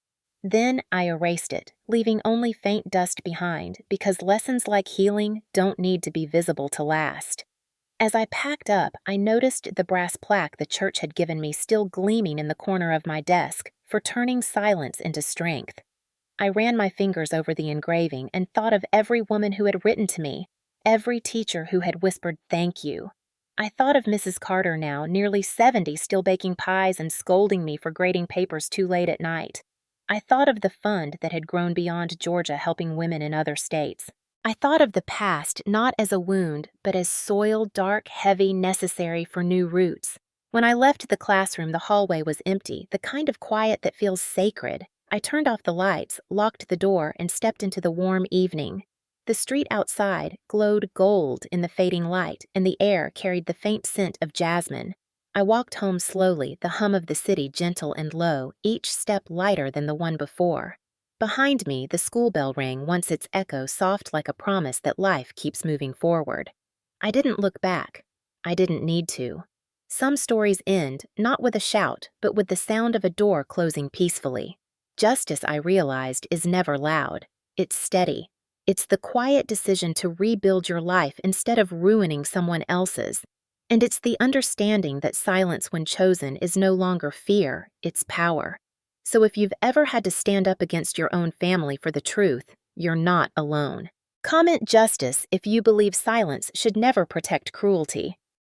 Then I erased it, leaving only faint dust behind, because lessons like healing don't need to be visible to last. As I packed up, I noticed the brass plaque the church had given me still gleaming in the corner of my desk for turning silence into strength. I ran my fingers over the engraving and thought of every woman who had written to me, every teacher who had whispered thank you. I thought of Mrs. Carter now, nearly 70, still baking pies and scolding me for grading papers too late at night. I thought of the fund that had grown beyond Georgia helping women in other states. I thought of the past not as a wound, but as soil, dark, heavy, necessary for new roots. When I left the classroom, the hallway was empty, the kind of quiet that feels sacred. I turned off the lights, locked the door, and stepped into the warm evening. The street outside glowed gold in the fading light, and the air carried the faint scent of jasmine. I walked home slowly, the hum of the city gentle and low, each step lighter than the one before. Behind me, the school bell rang, once its echo soft like a promise that life keeps moving forward. I didn't look back. I didn't need to. Some stories end, not with a shout, but with the sound of a door closing peacefully. Justice, I realized, is never loud. It's steady. It's the quiet decision to rebuild your life instead of ruining someone else's. And it's the understanding that silence when chosen is no longer fear, it's power. So if you've ever had to stand up against your own family for the truth, you're not alone. Comment justice if you believe silence should never protect cruelty.